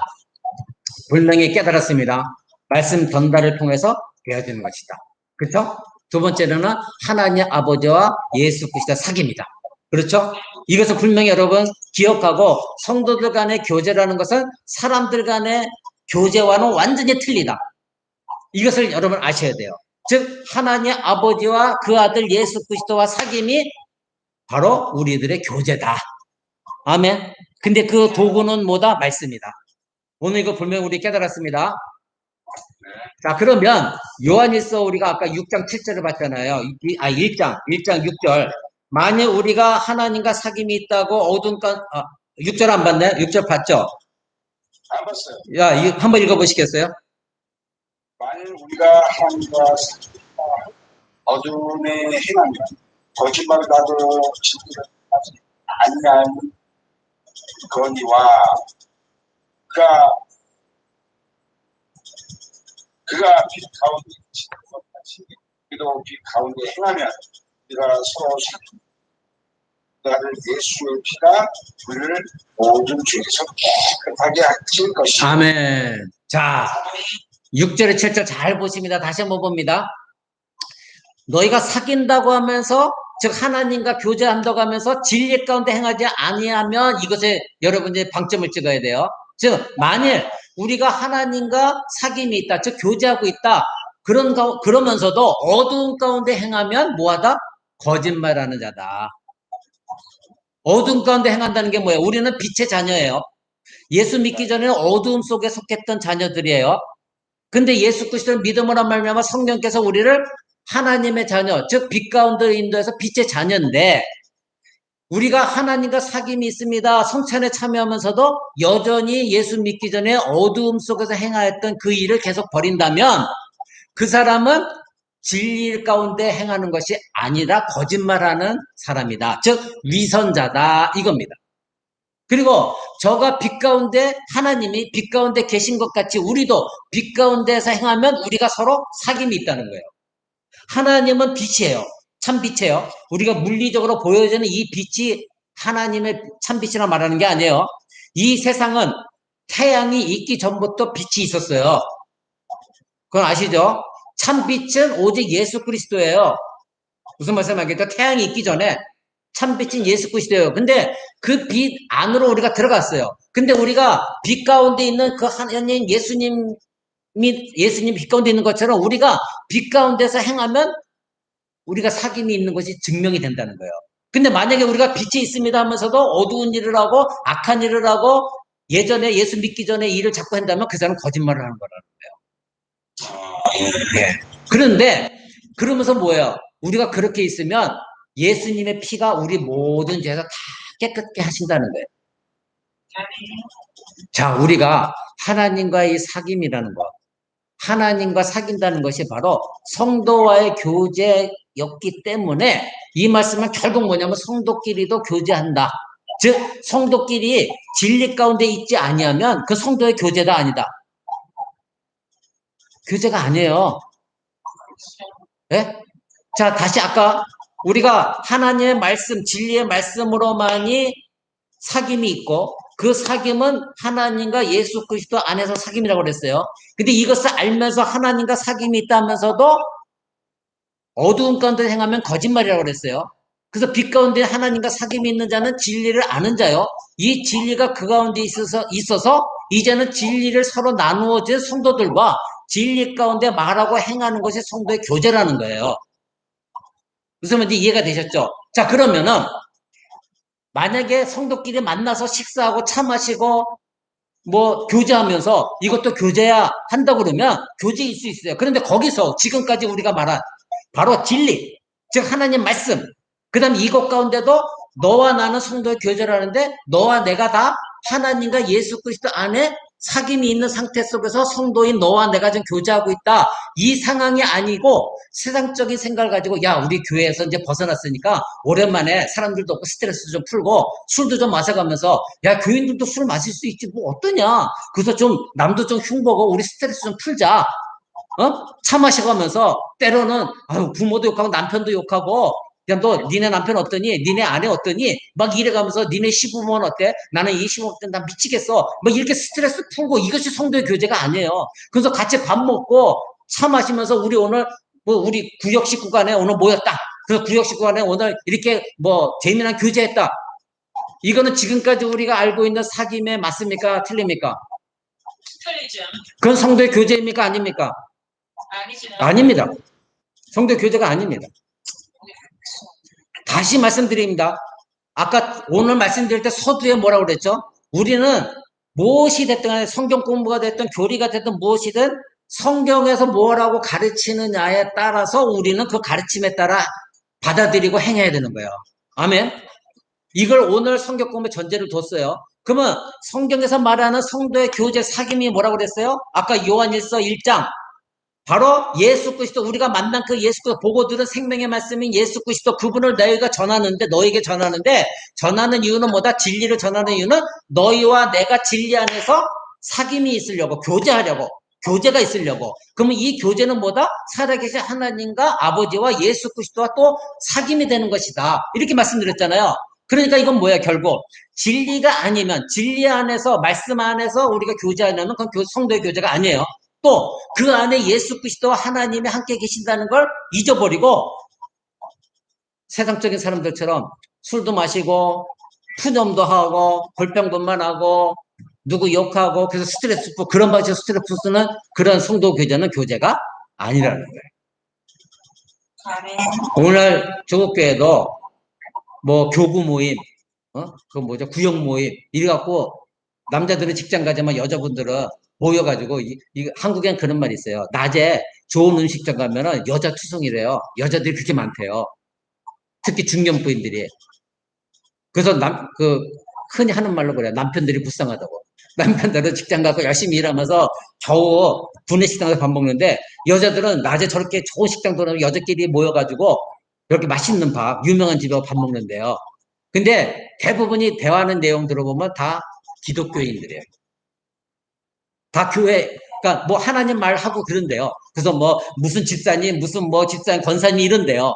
분명히 깨달았습니다. 말씀 전달을 통해서 되어지는 것이다. 그렇죠? 두 번째로는 하나님 아버지와 예수 그리스도 사귐이다. 그렇죠? 이것을 분명히 여러분 기억하고 성도들 간의 교제라는 것은 사람들 간의 교제와는 완전히 틀리다. 이것을 여러분 아셔야 돼요. 즉 하나님 아버지와 그 아들 예수 그리스도와 사귐이 바로 우리들의 교제다. 아멘. 근데 그 도구는 뭐다? 말씀이다. 오늘 이거 분명히 우리 깨달았습니다. 자, 그러면 요한일서 우리가 아까 6장 7절을 봤잖아요. 1장 6절. 만약 우리가 하나님과 사귐이 있다고 어두운 6절 안 봤네? 6절 봤죠? 안 봤어요. 야, 이거 한번 읽어보시겠어요? 만일 우리가 하나님과 어둠에 행하면 거짓말을 나도 진리를 하지 아니하는 거니와 그가 빛 가운데 있는 것 같이 우리도 빛 가운데 행하면 우리가 서로 나를 예수의 피가 우리를 모든 죄에서 깨끗하게 하실 것이다. 아멘. 자, 6절에 7절 잘 보십니다. 다시 한번 봅니다. 너희가 사귄다고 하면서 즉 하나님과 교제한다고 하면서 진리 가운데 행하지 아니하면 이것에 여러분이 방점을 찍어야 돼요. 즉 만일 우리가 하나님과 사귐이 있다, 즉 교제하고 있다, 그러면서도 어두운 가운데 행하면 뭐하다? 거짓말하는 자다. 어두운 가운데 행한다는 게 뭐예요? 우리는 빛의 자녀예요. 예수 믿기 전에는 어두움 속에 속했던 자녀들이에요. 근데 예수 그리스도를 믿음으로 말미암아 성령께서 우리를 하나님의 자녀, 즉 빛 가운데 인도해서 빛의 자녀인데, 우리가 하나님과 사귐이 있습니다. 성찬에 참여하면서도 여전히 예수 믿기 전에 어두움 속에서 행하였던 그 일을 계속 버린다면 그 사람은 진리 가운데 행하는 것이 아니라 거짓말하는 사람이다. 즉 위선자다 이겁니다. 그리고 저가 빛 가운데, 하나님이 빛 가운데 계신 것 같이 우리도 빛 가운데에서 행하면 우리가 서로 사귐이 있다는 거예요. 하나님은 빛이에요. 참 빛이에요. 우리가 물리적으로 보여지는 이 빛이 하나님의 참 빛이라 말하는 게 아니에요. 이 세상은 태양이 있기 전부터 빛이 있었어요. 그건 아시죠? 참 빛은 오직 예수 그리스도예요. 무슨 말씀 하겠죠? 태양이 있기 전에 참 빛인 예수 그리스도예요. 근데 그 빛 안으로 우리가 들어갔어요. 근데 우리가 빛 가운데 있는 그 하나님 예수님 빛 가운데 있는 것처럼 우리가 빛 가운데서 행하면 우리가 사귐이 있는 것이 증명이 된다는 거예요. 근데 만약에 우리가 빛이 있습니다 하면서도 어두운 일을 하고 악한 일을 하고 예전에 예수 믿기 전에 일을 자꾸 한다면 그 사람은 거짓말을 하는 거라는 거예요. 네. 그런데 그러면서 뭐예요? 우리가 그렇게 있으면 예수님의 피가 우리 모든 죄에서 다 깨끗게 하신다는 거예요. 자, 우리가 하나님과의 사귐이라는 것, 하나님과 사귄다는 것이 바로 성도와의 교제였기 때문에 이 말씀은 결국 뭐냐면 성도끼리도 교제한다. 즉 성도끼리 진리 가운데 있지 아니하면 그 성도의 교제가 아니다. 교제가 아니에요. 네? 자, 다시 아까 우리가 하나님의 말씀, 진리의 말씀으로만이 사귐이 있고 그 사귐은 하나님과 예수 그리스도 안에서 사귐이라고 그랬어요. 근데 이것을 알면서 하나님과 사귐이 있다면서도 어두운 가운데 행하면 거짓말이라고 그랬어요. 그래서 빛 가운데 하나님과 사귐이 있는 자는 진리를 아는 자요. 이 진리가 그 가운데 있어서 이제는 진리를 서로 나누어진 성도들과 진리 가운데 말하고 행하는 것이 성도의 교제라는 거예요. 무슨 말인지 이해가 되셨죠? 자, 그러면은 만약에 성도끼리 만나서 식사하고 차 마시고 뭐 교제하면서 이것도 교제야 한다 그러면 교제일 수 있어요. 그런데 거기서 지금까지 우리가 말한 바로 진리, 즉 하나님 말씀, 그 다음 이것 가운데도 너와 나는 성도의 교제를 하는데 너와 내가 다 하나님과 예수 그리스도 안에 사귐이 있는 상태 속에서 성도인 너와 내가 지금 교제하고 있다. 이 상황이 아니고 세상적인 생각을 가지고 야 우리 교회에서 이제 벗어났으니까 오랜만에 사람들도 없고 스트레스 좀 풀고 술도 좀 마셔가면서 야 교인들도 술 마실 수 있지 뭐 어떠냐. 그래서 좀 남도 좀 흉보고 우리 스트레스 좀 풀자. 차 마셔가면서 때로는 아유 부모도 욕하고 남편도 욕하고 야, 너 니네 남편 어떠니? 니네 아내 어떠니? 막 이래가면서 니네 시부모는 어때? 나는 이 시부모 때문에 나 미치겠어. 막 이렇게 스트레스 풀고 이것이 성도의 교제가 아니에요. 그래서 같이 밥 먹고 차 마시면서 우리 오늘 뭐 우리 구역 식구간에 오늘 모였다. 그래서 구역 식구간에 오늘 이렇게 뭐 재미난 교제했다. 이거는 지금까지 우리가 알고 있는 사귐에 맞습니까? 틀립니까? 틀리죠. 그건 성도의 교제입니까? 아닙니까? 아니죠. 아닙니다. 성도의 교제가 아닙니다. 다시 말씀드립니다. 아까 오늘 말씀드릴 때 서두에 뭐라고 그랬죠? 우리는 무엇이 됐든 간에 성경 공부가 됐든 교리가 됐든 무엇이든 성경에서 뭐라고 가르치느냐에 따라서 우리는 그 가르침에 따라 받아들이고 행해야 되는 거예요. 아멘. 이걸 오늘 성경 공부에 전제를 뒀어요. 그러면 성경에서 말하는 성도의 교제 사귐이 뭐라고 그랬어요? 아까 요한일서 1장 바로 예수 그리스도 우리가 만난 그 예수 그리스도 보고 들은 생명의 말씀인 예수 그리스도 그분을 너희가 너에게 전하는데 전하는 이유는 뭐다? 진리를 전하는 이유는 너희와 내가 진리 안에서 사귐이 있으려고 교제하려고 교제가 있으려고. 그러면 이 교제는 뭐다? 살아계신 하나님과 아버지와 예수 그리스도와 또 사귐이 되는 것이다. 이렇게 말씀드렸잖아요. 그러니까 이건 뭐야 결국 진리가 아니면 진리 안에서 말씀 안에서 우리가 교제하려면 그건 성도의 교제가 아니에요. 또 그 안에 예수 그리스도와 하나님이 함께 계신다는 걸 잊어버리고 세상적인 사람들처럼 술도 마시고 푸념도 하고 골병분만 하고 누구 욕하고 그래서 스트레스 풀 그런 방식의 스트레스 푸는 그런 성도 교제는 교제가 아니라는 거예요. 아멘. 오늘날 조국교회도 뭐 교구 모임, 그 뭐죠 구역 모임 이래갖고 남자들은 직장 가지만 여자분들은 모여가지고 한국엔 그런 말이 있어요. 낮에 좋은 음식점 가면은 여자 투성이래요. 여자들이 그렇게 많대요. 특히 중년 부인들이. 그래서 흔히 하는 말로 그래요. 남편들이 불쌍하다고. 남편들은 직장 가서 열심히 일하면서 겨우 구내 식당에서 밥 먹는데 여자들은 낮에 저렇게 좋은 식당 돌아서 여자끼리 모여가지고 이렇게 맛있는 밥, 유명한 집에 밥 먹는데요. 근데 대부분이 대화하는 내용 들어보면 다 기독교인들이에요. 다 교회, 그러니까 뭐 하나님 말하고 그런데요. 그래서 뭐 무슨 집사님, 무슨 뭐 집사님, 권사님 이런데요.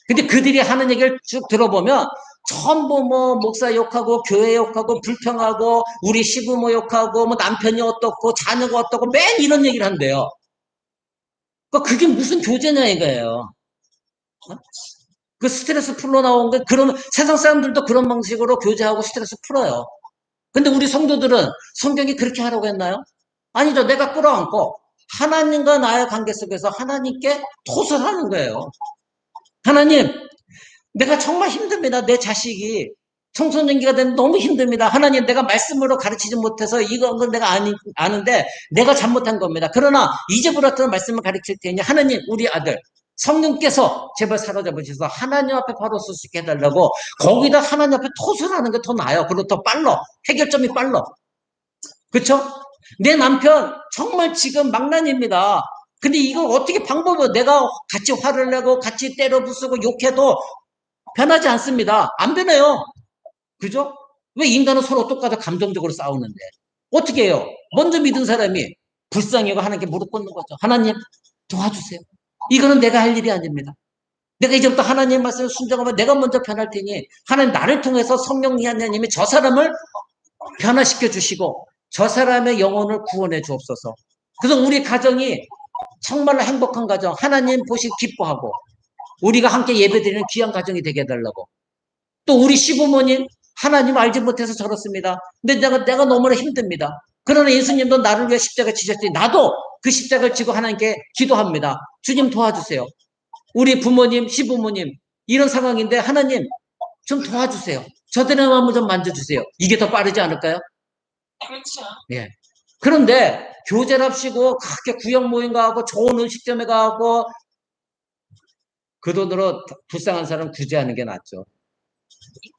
근데 그들이 하는 얘기를 쭉 들어보면 전부 뭐 목사 욕하고 교회 욕하고 불평하고 우리 시부모 욕하고 뭐 남편이 어떻고 자녀가 어떻고 맨 이런 얘기를 한대요. 그러니까 그게 무슨 교제냐 이거예요. 그 스트레스 풀러 나온 게 그런 세상 사람들도 그런 방식으로 교제하고 스트레스 풀어요. 근데 우리 성도들은 성경이 그렇게 하라고 했나요? 아니죠. 내가 끌어안고 하나님과 나의 관계 속에서 하나님께 토설하는 거예요. 하나님, 내가 정말 힘듭니다. 내 자식이 청소년기가 되면 너무 힘듭니다. 하나님, 내가 말씀으로 가르치지 못해서 이건 내가 아는데 내가 잘못한 겁니다. 그러나 이제부터는 말씀을 가르칠 테니 하나님, 우리 아들 성령께서 제발 사로잡으셔서 하나님 앞에 바로 설 수 있게 해달라고 거기다 하나님 앞에 토설하는 게 더 나아요. 그리고 더 빨라. 해결점이 빨라. 그쵸? 내 남편 정말 지금 망난입니다. 근데 이거 어떻게 방법을 내가 같이 화를 내고 같이 때려 부수고 욕해도 변하지 않습니다. 안 변해요. 그죠? 왜 인간은 서로 똑같아 감정적으로 싸우는데 어떻게 해요? 먼저 믿은 사람이 불쌍히고 하나님께 무릎 꿇는 거죠. 하나님 도와주세요. 이거는 내가 할 일이 아닙니다. 내가 이제부터 하나님 말씀을 순종하면 내가 먼저 변할 테니 하나님 나를 통해서 성령 하나님이 저 사람을 변화시켜 주시고 저 사람의 영혼을 구원해 주옵소서. 그래서 우리 가정이 정말로 행복한 가정, 하나님 보시 기뻐하고 우리가 함께 예배드리는 귀한 가정이 되게 해달라고. 또 우리 시부모님 하나님 알지 못해서 저렇습니다. 근데 내가 너무나 힘듭니다. 그러나 예수님도 나를 위해 십자가 지셨으니 나도 그 십자가를 지고 하나님께 기도합니다. 주님 도와주세요. 우리 부모님, 시부모님 이런 상황인데 하나님 좀 도와주세요. 저들의 마음을 좀 만져주세요. 이게 더 빠르지 않을까요? 그렇죠. 예. 그런데 교제랍시고 그렇게 구역 모임 가고 좋은 음식점에 가고 그 돈으로 불쌍한 사람 구제하는 게 낫죠.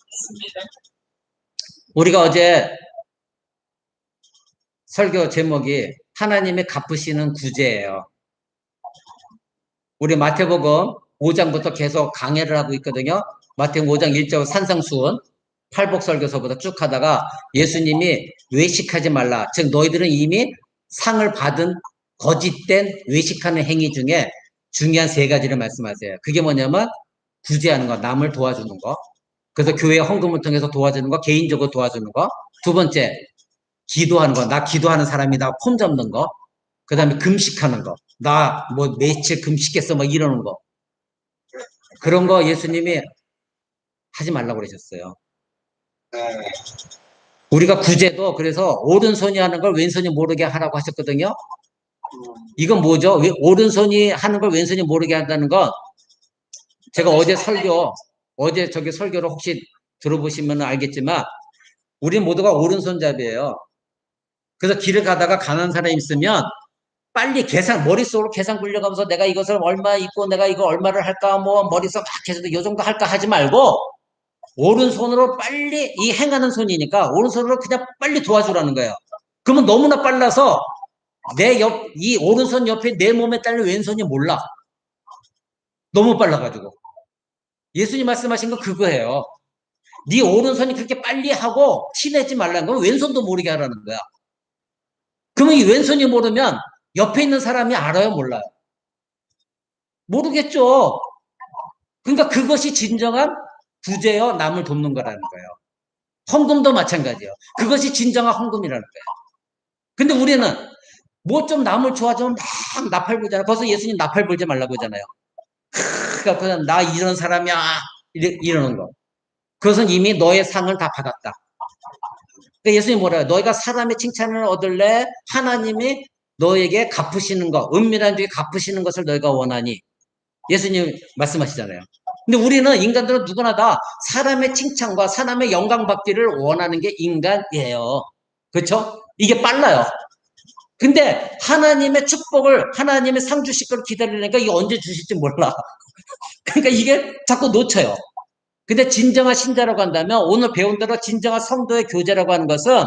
맞습니다. 우리가 어제 설교 제목이 하나님의 갚으시는 구제예요. 우리 마태복음 5장부터 계속 강해를 하고 있거든요. 마태복음 5장 1절 산상수훈 팔복설교서부터 쭉 하다가 예수님이 외식하지 말라. 즉 너희들은 이미 상을 받은 거짓된 외식하는 행위 중에 중요한 세 가지를 말씀하세요. 그게 뭐냐면 구제하는 거, 남을 도와주는 거. 그래서 교회 헌금을 통해서 도와주는 거, 개인적으로 도와주는 거. 두 번째, 기도하는 거. 나 기도하는 사람이다. 폼 잡는 거. 그 다음에 금식하는 거. 나 뭐 며칠 금식했어. 막 이러는 거. 그런 거 예수님이 하지 말라고 그러셨어요. 네. 우리가 구제도 그래서 오른손이 하는 걸 왼손이 모르게 하라고 하셨거든요. 이건 뭐죠? 오른손이 하는 걸 왼손이 모르게 한다는 건 제가 어제 저기 설교를 혹시 들어보시면 알겠지만 우리 모두가 오른손잡이에요. 그래서 길을 가다가 가난한 사람이 있으면 빨리 머릿속으로 계산 굴려가면서 내가 이것을 얼마 입고 내가 이거 얼마를 할까 뭐 머릿속 막 해서 요 정도 할까 하지 말고 오른손으로 빨리 이 행하는 손이니까 오른손으로 그냥 빨리 도와주라는 거예요. 그러면 너무나 빨라서 이 오른손 옆에 내 몸에 딸린 왼손이 몰라. 너무 빨라가지고. 예수님 말씀하신 거 그거예요. 네 오른손이 그렇게 빨리 하고 티내지 말라는 건 왼손도 모르게 하라는 거야. 그러면 이 왼손이 모르면 옆에 있는 사람이 알아요, 몰라요? 모르겠죠. 그러니까 그것이 진정한 구제여 남을 돕는 거라는 거예요. 헌금도 마찬가지예요. 그것이 진정한 헌금이라는 거예요. 근데 우리는 뭐 좀 남을 좋아하면 막 나팔 불잖아요. 벌써 예수님 나팔 불지 말라고 하잖아요. 그러니까 나 이런 사람이야. 이러는 거. 그것은 이미 너의 상을 다 받았다. 그러니까 예수님이 뭐라 해요? 너희가 사람의 칭찬을 얻을래? 하나님이 너에게 갚으시는 거, 은밀한 중에 갚으시는 것을 너희가 원하니. 예수님 말씀하시잖아요. 근데 우리는 인간들은 누구나 다 사람의 칭찬과 사람의 영광 받기를 원하는 게 인간이에요. 그렇죠? 이게 빨라요. 근데 하나님의 축복을 하나님의 상 주실 걸 기다리니까 이게 언제 주실지 몰라. 그러니까 이게 자꾸 놓쳐요. 근데 진정한 신자라고 한다면 오늘 배운 대로 진정한 성도의 교제라고 하는 것은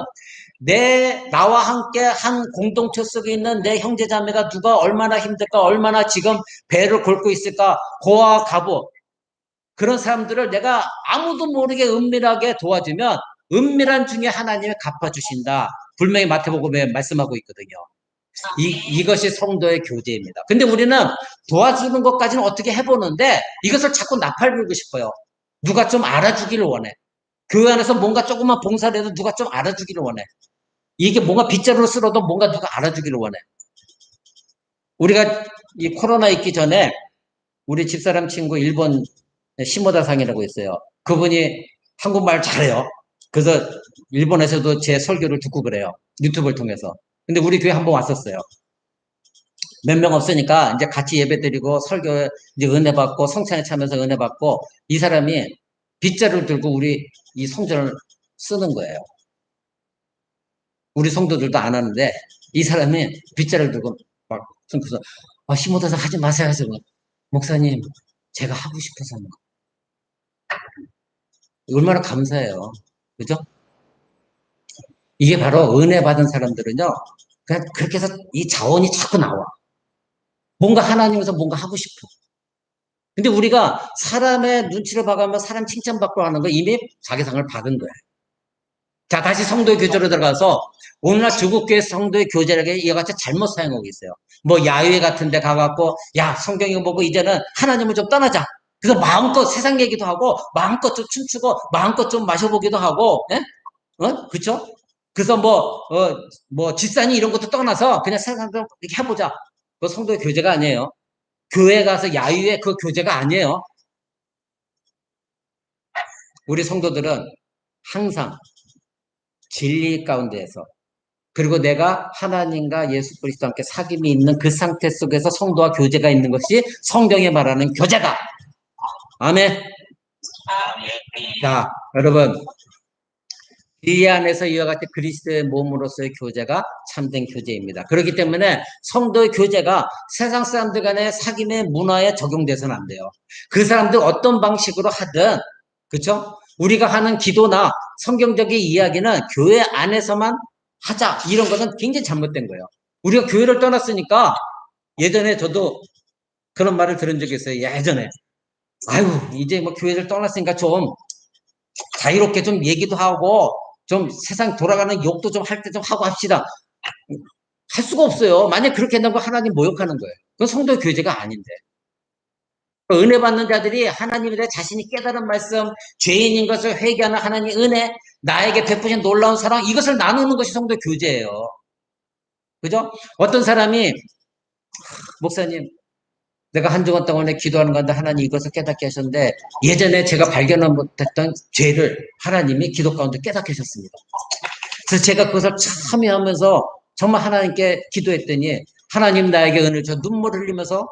나와 함께 한 공동체 속에 있는 내 형제자매가 누가 얼마나 힘들까, 얼마나 지금 배를 골고 있을까, 고아 가부 그런 사람들을 내가 아무도 모르게 은밀하게 도와주면 은밀한 중에 하나님이 갚아주신다. 분명히 마태복음에 말씀하고 있거든요. 이것이 성도의 교제입니다. 근데 우리는 도와주는 것까지는 어떻게 해보는데 이것을 자꾸 나팔불고 싶어요. 누가 좀 알아주기를 원해. 교회 안에서 뭔가 조금만 봉사를 해도 누가 좀 알아주기를 원해. 이게 뭔가 빗자루로 쓸어도 뭔가 누가 알아주기를 원해. 우리가 이 코로나 있기 전에 우리 집사람 친구 일본 시모다상이라고 있어요. 그분이 한국말 잘해요. 그래서 일본에서도 제 설교를 듣고 그래요. 유튜브를 통해서. 근데 우리 교회 한번 왔었어요. 몇 명 없으니까 이제 같이 예배 드리고 설교에 이제 은혜 받고 성찬에 참여해서 은혜 받고 이 사람이 빗자루를 들고 우리 이 성전을 쓰는 거예요. 우리 성도들도 안 하는데 이 사람이 빗자루를 들고 막 그래서 시모다상 하지 마세요 해서 목사님 제가 하고 싶어서 하는 거. 얼마나 감사해요. 그죠? 이게 바로 은혜 받은 사람들은요. 그냥 그렇게 해서 이 자원이 자꾸 나와. 뭔가 하나님에서 뭔가 하고 싶어. 근데 우리가 사람의 눈치를 봐가며 사람 칭찬받고 하는 거 이미 자기상을 받은 거예요. 자, 다시 성도의 교제로 들어가서 오늘날 조국교회 성도의 교제라는 게 이와 같이 잘못 사용하고 있어요. 뭐 야유회 같은 데 가갖고 야 성경이 보고 이제는 하나님을 좀 떠나자. 그래서 마음껏 세상 얘기도 하고 마음껏 좀 춤추고 마음껏 좀 마셔보기도 하고 예? 그쵸? 그래서 뭐 집사니 이런 것도 떠나서 그냥 세상도 이렇게 해보자. 그 성도의 교제가 아니에요. 교회 가서 야유회 그 교제가 아니에요. 우리 성도들은 항상 진리 가운데에서 그리고 내가 하나님과 예수 그리스도와 함께 사귐이 있는 그 상태 속에서 성도와 교제가 있는 것이 성경에 말하는 교제다. 아멘. 자, 여러분 이 안에서 이와 같이 그리스도의 몸으로서의 교제가 참된 교제입니다. 그렇기 때문에 성도의 교제가 세상 사람들 간의 사귐의 문화에 적용돼서는 안 돼요. 그 사람들 어떤 방식으로 하든 그렇죠? 우리가 하는 기도나 성경적인 이야기는 교회 안에서만 하자 이런 것은 굉장히 잘못된 거예요. 우리가 교회를 떠났으니까 예전에 저도 그런 말을 들은 적이 있어요. 예전에 아유 이제 뭐 교회를 떠났으니까 좀 자유롭게 좀 얘기도 하고 좀 세상 돌아가는 욕도 좀 할 때 좀 하고 합시다. 할 수가 없어요. 만약 그렇게 한다고 하나님 모욕하는 거예요. 그건 성도의 교제가 아닌데. 은혜 받는 자들이 하나님에 대해 자신이 깨달은 말씀, 죄인인 것을 회개하는 하나님의 은혜, 나에게 베푸신 놀라운 사랑, 이것을 나누는 것이 성도의 교제예요. 그죠? 어떤 사람이 목사님 내가 한 주간 동안에 기도하는 건데 하나님 이것을 깨닫게 하셨는데 예전에 제가 발견을 못했던 죄를 하나님이 기도 가운데 깨닫게 하셨습니다. 그래서 제가 그것을 참여하면서 정말 하나님께 기도했더니 하나님 나에게 은혜를 줘 눈물을 흘리면서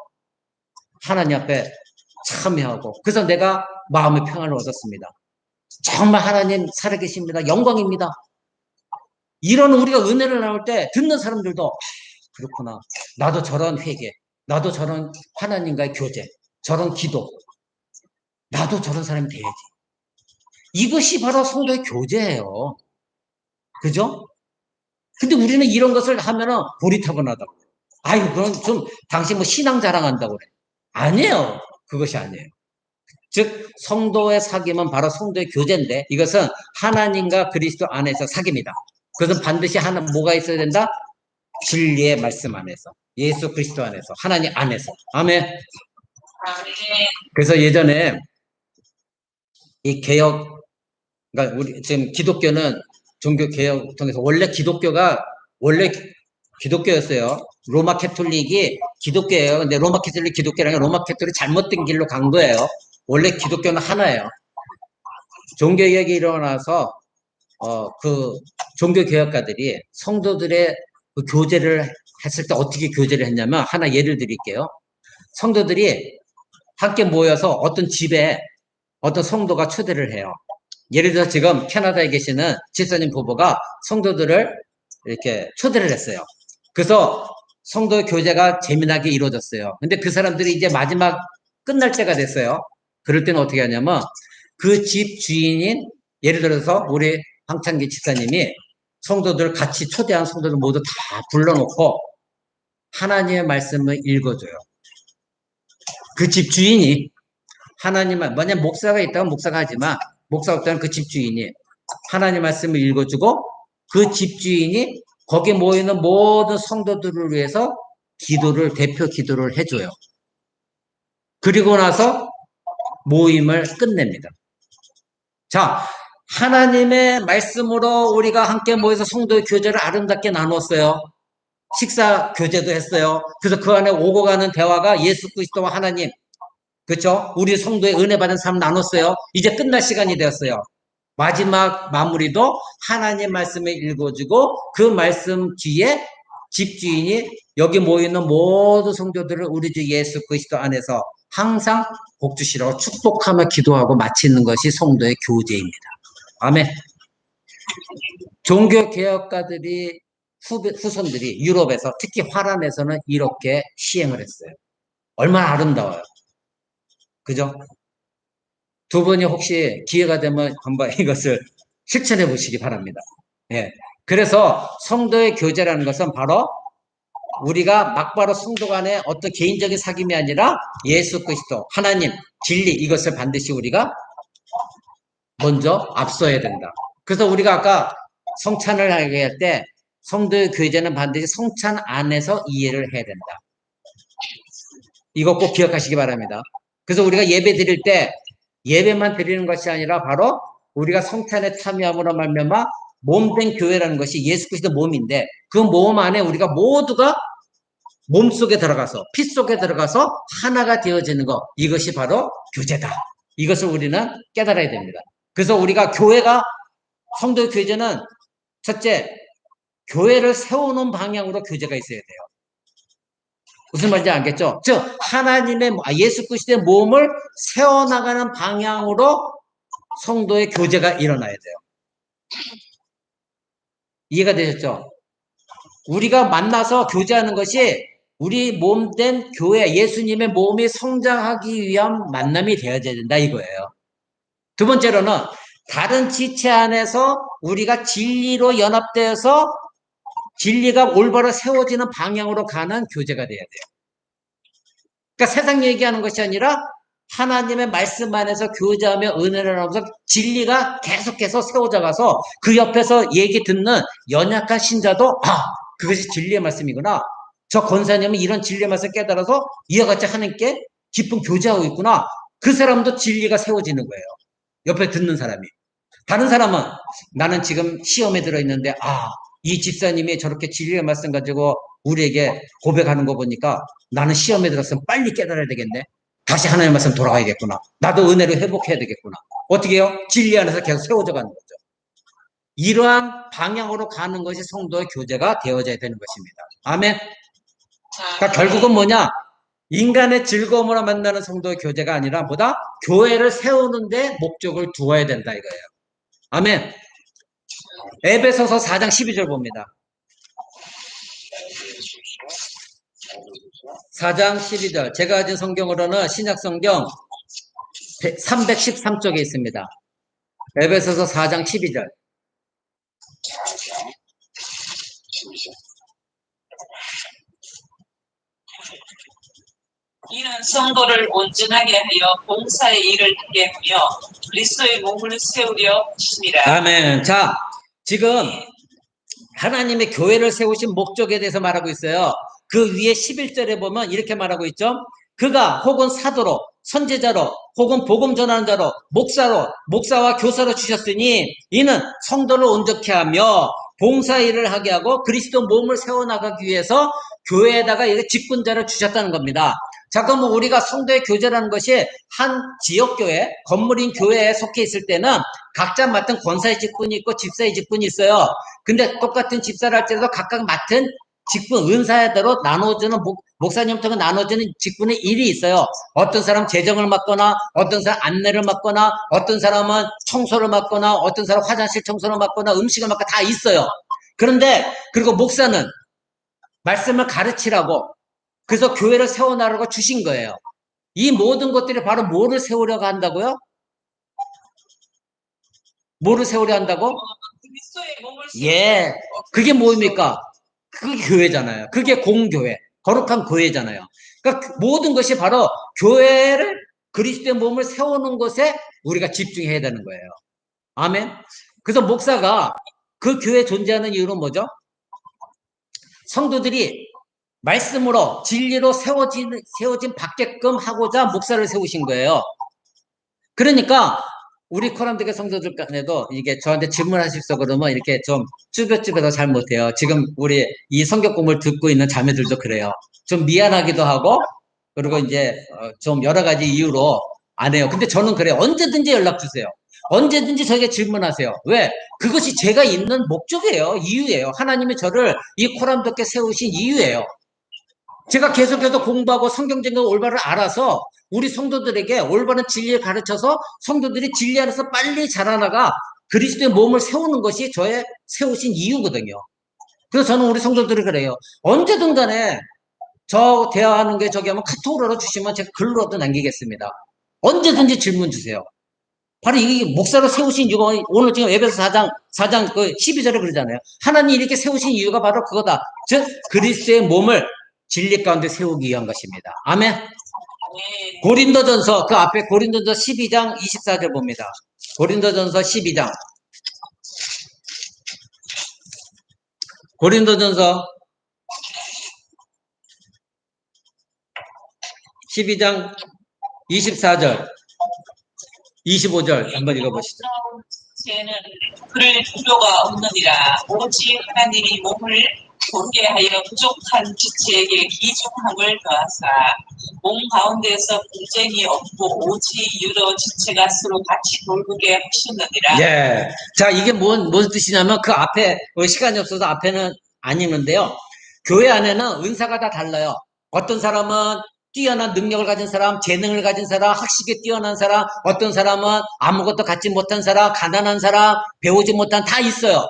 하나님 앞에 참여하고 그래서 내가 마음의 평안을 얻었습니다. 정말 하나님 살아계십니다. 영광입니다. 이런 우리가 은혜를 나눌 때 듣는 사람들도 그렇구나. 나도 저런 회개, 나도 저런 하나님과의 교제, 저런 기도, 나도 저런 사람이 돼야지. 이것이 바로 성도의 교제예요. 그죠? 근데 우리는 이런 것을 하면은 고리타분하다고. 아유, 그건 좀 당신 뭐 신앙 자랑한다고 그래. 아니에요. 그것이 아니에요. 즉 성도의 사귐은 바로 성도의 교제인데 이것은 하나님과 그리스도 안에서 사귐이다. 그것은 반드시 하나 뭐가 있어야 된다? 진리의 말씀 안에서 예수 그리스도 안에서 하나님 안에서 아멘. 그래서 예전에 이 개혁 그러니까 우리 지금 기독교는 종교 개혁 통해서 원래 기독교였어요. 로마 캐톨릭이 기독교예요. 근데 로마 캐톨릭 기독교라는 로마 캐톨릭 잘못된 길로 간 거예요. 원래 기독교는 하나예요. 종교개혁이 일어나서 그 종교개혁가들이 성도들의 그 교제를 했을 때 어떻게 교제를 했냐면, 하나 예를 드릴게요. 성도들이 함께 모여서 어떤 집에 어떤 성도가 초대를 해요. 예를 들어서 지금 캐나다에 계시는 집사님 부부가 성도들을 이렇게 초대를 했어요. 그래서 성도 교제가 재미나게 이루어졌어요. 근데 그 사람들이 이제 마지막 끝날 때가 됐어요. 그럴 때는 어떻게 하냐면, 그 집 주인인, 예를 들어서 우리 황창기 집사님이 성도들 같이 초대한 성도들 모두 다 불러놓고 하나님의 말씀을 읽어줘요. 그 집 주인이 하나님을, 만약 목사가 있다면 목사가 하지만, 목사가 없다면 그 집 주인이 하나님 말씀을 읽어주고, 그 집 주인이 거기에 모이는 모든 성도들을 위해서 대표 기도를 해줘요. 그리고 나서 모임을 끝냅니다. 자, 하나님의 말씀으로 우리가 함께 모여서 성도의 교제를 아름답게 나눴어요. 식사 교제도 했어요. 그래서 그 안에 오고 가는 대화가 예수 그리스도와 하나님, 그렇죠? 우리 성도의 은혜 받은 삶 나눴어요. 이제 끝날 시간이 되었어요. 마지막 마무리도 하나님 말씀을 읽어주고, 그 말씀 뒤에 집주인이 여기 모이는 모든 성도들을 우리 주 예수 그리스도 안에서 항상 복 주시라고 축복하며 기도하고 마치는 것이 성도의 교제입니다. 아멘. 종교개혁가들이, 후손들이 유럽에서, 특히 화란에서는 이렇게 시행을 했어요. 얼마나 아름다워요. 그죠? 두 분이 혹시 기회가 되면 한번 이것을 실천해 보시기 바랍니다. 예. 그래서 성도의 교제라는 것은 바로 우리가 막바로 성도 간의 어떤 개인적인 사귐이 아니라 예수 그리스도, 하나님, 진리, 이것을 반드시 우리가 먼저 앞서야 된다. 그래서 우리가 아까 성찬을 하게 할 때 성도의 교제는 반드시 성찬 안에서 이해를 해야 된다. 이거 꼭 기억하시기 바랍니다. 그래서 우리가 예배 드릴 때 예배만 드리는 것이 아니라 바로 우리가 성찬에 참여함으로 말미암아 몸된 교회라는 것이 예수 그리스도 몸인데, 그 몸 안에 우리가 모두가 몸 속에 들어가서, 피 속에 들어가서 하나가 되어지는 것, 이것이 바로 교제다. 이것을 우리는 깨달아야 됩니다. 그래서 우리가 성도의 교제는 첫째, 교회를 세우는 방향으로 교제가 있어야 돼요. 무슨 말인지 알겠죠? 즉 하나님의, 예수 그리스도의 몸을 세워나가는 방향으로 성도의 교제가 일어나야 돼요. 이해가 되셨죠? 우리가 만나서 교제하는 것이 우리 몸된 교회, 예수님의 몸이 성장하기 위한 만남이 되어야 된다, 이거예요. 두 번째로는 다른 지체 안에서 우리가 진리로 연합되어서 진리가 올바로 세워지는 방향으로 가는 교제가 돼야 돼요. 그러니까 세상 얘기하는 것이 아니라 하나님의 말씀 안에서 교제하며 은혜를 나누면서 진리가 계속해서 세워져 가서 그 옆에서 얘기 듣는 연약한 신자도, 그것이 진리의 말씀이구나, 저 권사님은 이런 진리의 말씀을 깨달아서 이와 같이 하나님께 깊은 교제하고 있구나, 그 사람도 진리가 세워지는 거예요. 옆에 듣는 사람이. 다른 사람은 나는 지금 시험에 들어있는데, 이 집사님이 저렇게 진리의 말씀 가지고 우리에게 고백하는 거 보니까 나는 시험에 들었으면 빨리 깨달아야 되겠네. 다시 하나님의 말씀 돌아가야겠구나. 나도 은혜로 회복해야 되겠구나. 어떻게 해요? 진리 안에서 계속 세워져 가는 거죠. 이러한 방향으로 가는 것이 성도의 교제가 되어져야 되는 것입니다. 아멘. 그러니까 결국은 뭐냐? 인간의 즐거움으로 만나는 성도의 교제가 아니라 보다 교회를 세우는 데 목적을 두어야 된다, 이거예요. 아멘. 에베소서 4장 12절 봅니다. 4장 12절. 제가 가진 성경으로는 신약성경 313쪽에 있습니다. 에베소서 4장 12절. 이는 성도를 온전하게 하여 봉사의 일을 하게 하며 그리스도의 몸을 세우려 하심이라. 아멘. 자, 지금 하나님의 교회를 세우신 목적에 대해서 말하고 있어요. 그 위에 11절에 보면 이렇게 말하고 있죠. 그가 혹은 사도로, 선지자로, 혹은 복음 전하는 자로, 목사와 교사로 주셨으니 이는 성도를 온전케 하며 봉사 일을 하게 하고 그리스도 몸을 세워나가기 위해서 교회에다가 직분자를 주셨다는 겁니다. 자, 그럼 우리가 성도의 교제라는 것이 한 지역교회, 건물인 교회에 속해 있을 때는 각자 맡은 권사의 직분이 있고 집사의 직분이 있어요. 근데 똑같은 집사를 할지라도 각각 맡은 직분, 은사대로 나눠주는, 목사님부터 나눠주는 직분의 일이 있어요. 어떤 사람 재정을 맡거나, 어떤 사람 안내를 맡거나, 어떤 사람은 청소를 맡거나, 어떤 사람 화장실 청소를 맡거나, 음식을 맡거나 다 있어요. 그런데, 그리고 목사는 말씀을 가르치라고, 그래서 교회를 세워나가라고 주신 거예요. 이 모든 것들이 바로 뭐를 세우려고 한다고요? 뭐를 세우려 한다고? 그리스도의 몸을 예. 그게 뭡니까? 그게 교회잖아요. 그게 공교회. 거룩한 교회잖아요. 그러니까 모든 것이 바로 교회를 그리스도의 몸을 세우는 것에 우리가 집중해야 되는 거예요. 아멘. 그래서 목사가 그 교회 존재하는 이유는 뭐죠? 성도들이 말씀으로 진리로 세워진 받게끔 하고자 목사를 세우신 거예요. 그러니까 우리 코람드교 성도들 간에도 이게 저한테 질문하실서 그러면 이렇게 좀 쭈뼛쭈뼛 잘 못해요. 지금 우리 이 성경 공부를 듣고 있는 자매들도 그래요. 좀 미안하기도 하고 그리고 이제 좀 여러 가지 이유로 안 해요. 근데 저는 그래요. 언제든지 연락 주세요. 언제든지 저에게 질문하세요. 왜? 그것이 제가 있는 목적이에요. 이유예요. 하나님이 저를 이 코람드교에 세우신 이유예요. 제가 계속해서 공부하고 성경적인 올바를 알아서 우리 성도들에게 올바른 진리를 가르쳐서 성도들이 진리 안에서 빨리 자라나가 그리스도의 몸을 세우는 것이 저의 세우신 이유거든요. 그래서 저는 우리 성도들이 그래요. 언제든 간에 저 대화하는 게 저기 하면 카톡으로 주시면 제가 글로도 남기겠습니다. 언제든지 질문 주세요. 바로 이 목사로 세우신 이유가 오늘 지금 에베소 4장 그 12절에 그러잖아요. 하나님 이렇게 세우신 이유가 바로 그거다. 즉 그리스도의 몸을 진리 가운데 세우기 위한 것입니다. 아멘. 고린도전서 그 앞에 고린도전서 12장 24절 봅니다. 고린도전서 12장 고린도전서 12장 24절 25절 한번 읽어보시죠. 쟤는 그럴 필요가 없느니라. 오직 하나님이 몸을 돌게 하여 부족한 지체에게 기중함을 더하사 몸 가운데서 분쟁이 없고 오직 여러 지체가 서로 같이 돌보게 하셨느니라. 예. 자, 이게 뭔 뜻이냐면 그 앞에 시간이 없어서 앞에는 안 읽는데요. 교회 안에는 은사가 다 달라요. 어떤 사람은 뛰어난 능력을 가진 사람, 재능을 가진 사람, 학식에 뛰어난 사람, 어떤 사람은 아무것도 갖지 못한 사람, 가난한 사람, 배우지 못한 다 있어요.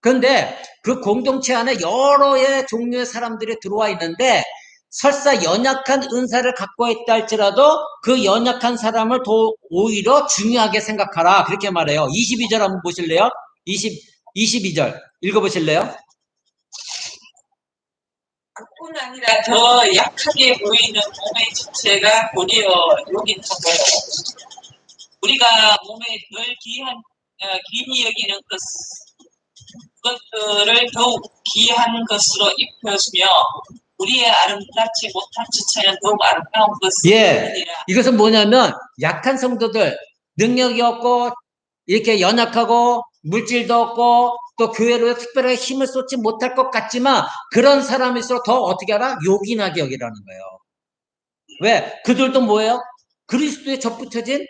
그런데 그 공동체 안에 여러의 종류의 사람들이 들어와 있는데 설사 연약한 은사를 갖고 있다 할지라도 그 연약한 사람을 더 오히려 중요하게 생각하라. 그렇게 말해요. 22절 한번 보실래요? 22절 읽어보실래요? 뿐 아니라 더 약하게 보이는 몸의 지체가 도리어 여긴하고 우리가 몸에 덜 귀히 여기는 그것들을 더욱 귀한 것으로 입혀주며 우리의 아름답지 못한 지체는 더욱 아름다운 것을 예, 이것은 뭐냐면 약한 성도들, 능력이 없고 이렇게 연약하고 물질도 없고 또 교회로 특별하게 힘을 쏟지 못할 것 같지만 그런 사람일수록 더 어떻게 하라? 요긴하게 여기라는 거예요. 왜? 그들도 뭐예요? 그리스도에 접붙여진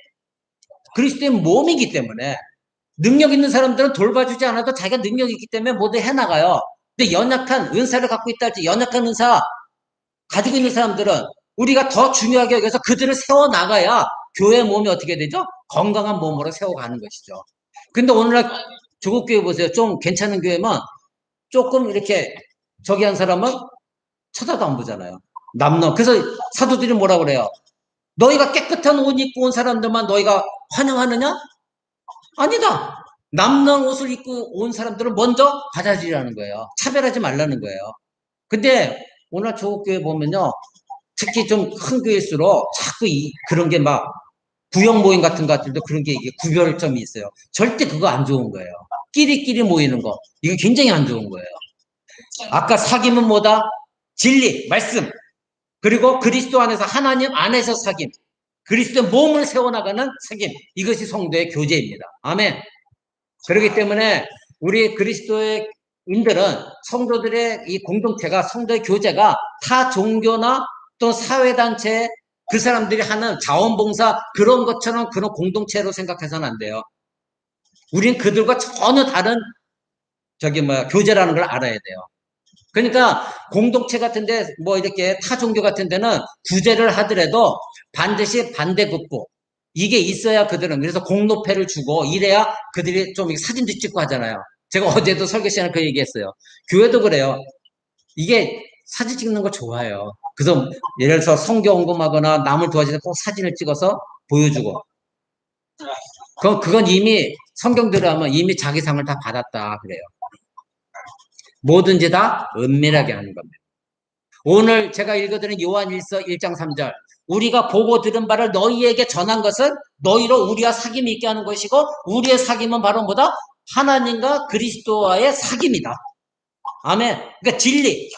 그리스도의 몸이기 때문에 능력 있는 사람들은 돌봐주지 않아도 자기가 능력이 있기 때문에 모두 해나가요. 근데 연약한 은사를 갖고 있다 할지 연약한 은사 가지고 있는 사람들은 우리가 더 중요하게 여기서 그들을 세워나가야 교회 몸이 어떻게 되죠? 건강한 몸으로 세워가는 것이죠. 근데 오늘날 조국교회 보세요. 좀 괜찮은 교회만 조금 이렇게 저기 한 사람은 쳐다도 안 보잖아요. 남놈. 그래서 사도들이 뭐라 그래요? 너희가 깨끗한 옷 입고 온 사람들만 너희가 환영하느냐? 아니다. 남는 옷을 입고 온 사람들은 먼저 받아들이라는 거예요. 차별하지 말라는 거예요. 근데 오늘 조국교회 보면요. 특히 좀 큰 교회일수록 자꾸 그런 게 막 구역 모임 같은 것들도 그런 게 이게 구별점이 있어요. 절대 그거 안 좋은 거예요. 끼리끼리 모이는 거. 이거 굉장히 안 좋은 거예요. 아까 사귐은 뭐다? 진리, 말씀. 그리고 그리스도 안에서 하나님 안에서 사귐. 그리스도의 몸을 세워나가는 사귐. 이것이 성도의 교제입니다. 아멘. 그렇기 때문에 우리 그리스도의 인들은 성도들의 이 공동체가 성도의 교제가 타 종교나 또 사회단체, 그 사람들이 하는 자원봉사 그런 것처럼 그런 공동체로 생각해서는 안 돼요. 우린 그들과 전혀 다른 교제라는 걸 알아야 돼요. 그러니까 공동체 같은데 뭐 이렇게 타 종교 같은 데는 구제를 하더라도 반드시 반대급부 이게 있어야 그들은 그래서 공로패를 주고 이래야 그들이 좀 사진도 찍고 하잖아요. 제가 어제도 설교 시간에 그 얘기했어요. 교회도 그래요. 이게 사진 찍는 거 좋아해요. 그래서 예를 들어서 성교 언급하거나 남을 도와줄 때 꼭 사진을 찍어서 보여주고 그건 이미 성경대로 하면 이미 자기 상을 다 받았다 그래요. 뭐든지 다 은밀하게 하는 겁니다. 오늘 제가 읽어드린 요한일서 1장 3절 우리가 보고 들은 바를 너희에게 전한 것은 너희로 우리와 사귐이 있게 하는 것이고 우리의 사귐은 바로 뭐다? 하나님과 그리스도와의 사귐이다. 아멘. 그러니까 진리.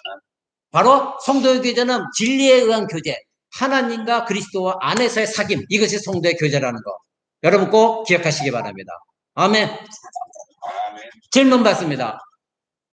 바로 성도의 교제는 진리에 의한 교제. 하나님과 그리스도 안에서의 사귐. 이것이 성도의 교제라는 거. 여러분 꼭 기억하시기 바랍니다. 아멘. 아멘. 질문 받습니다.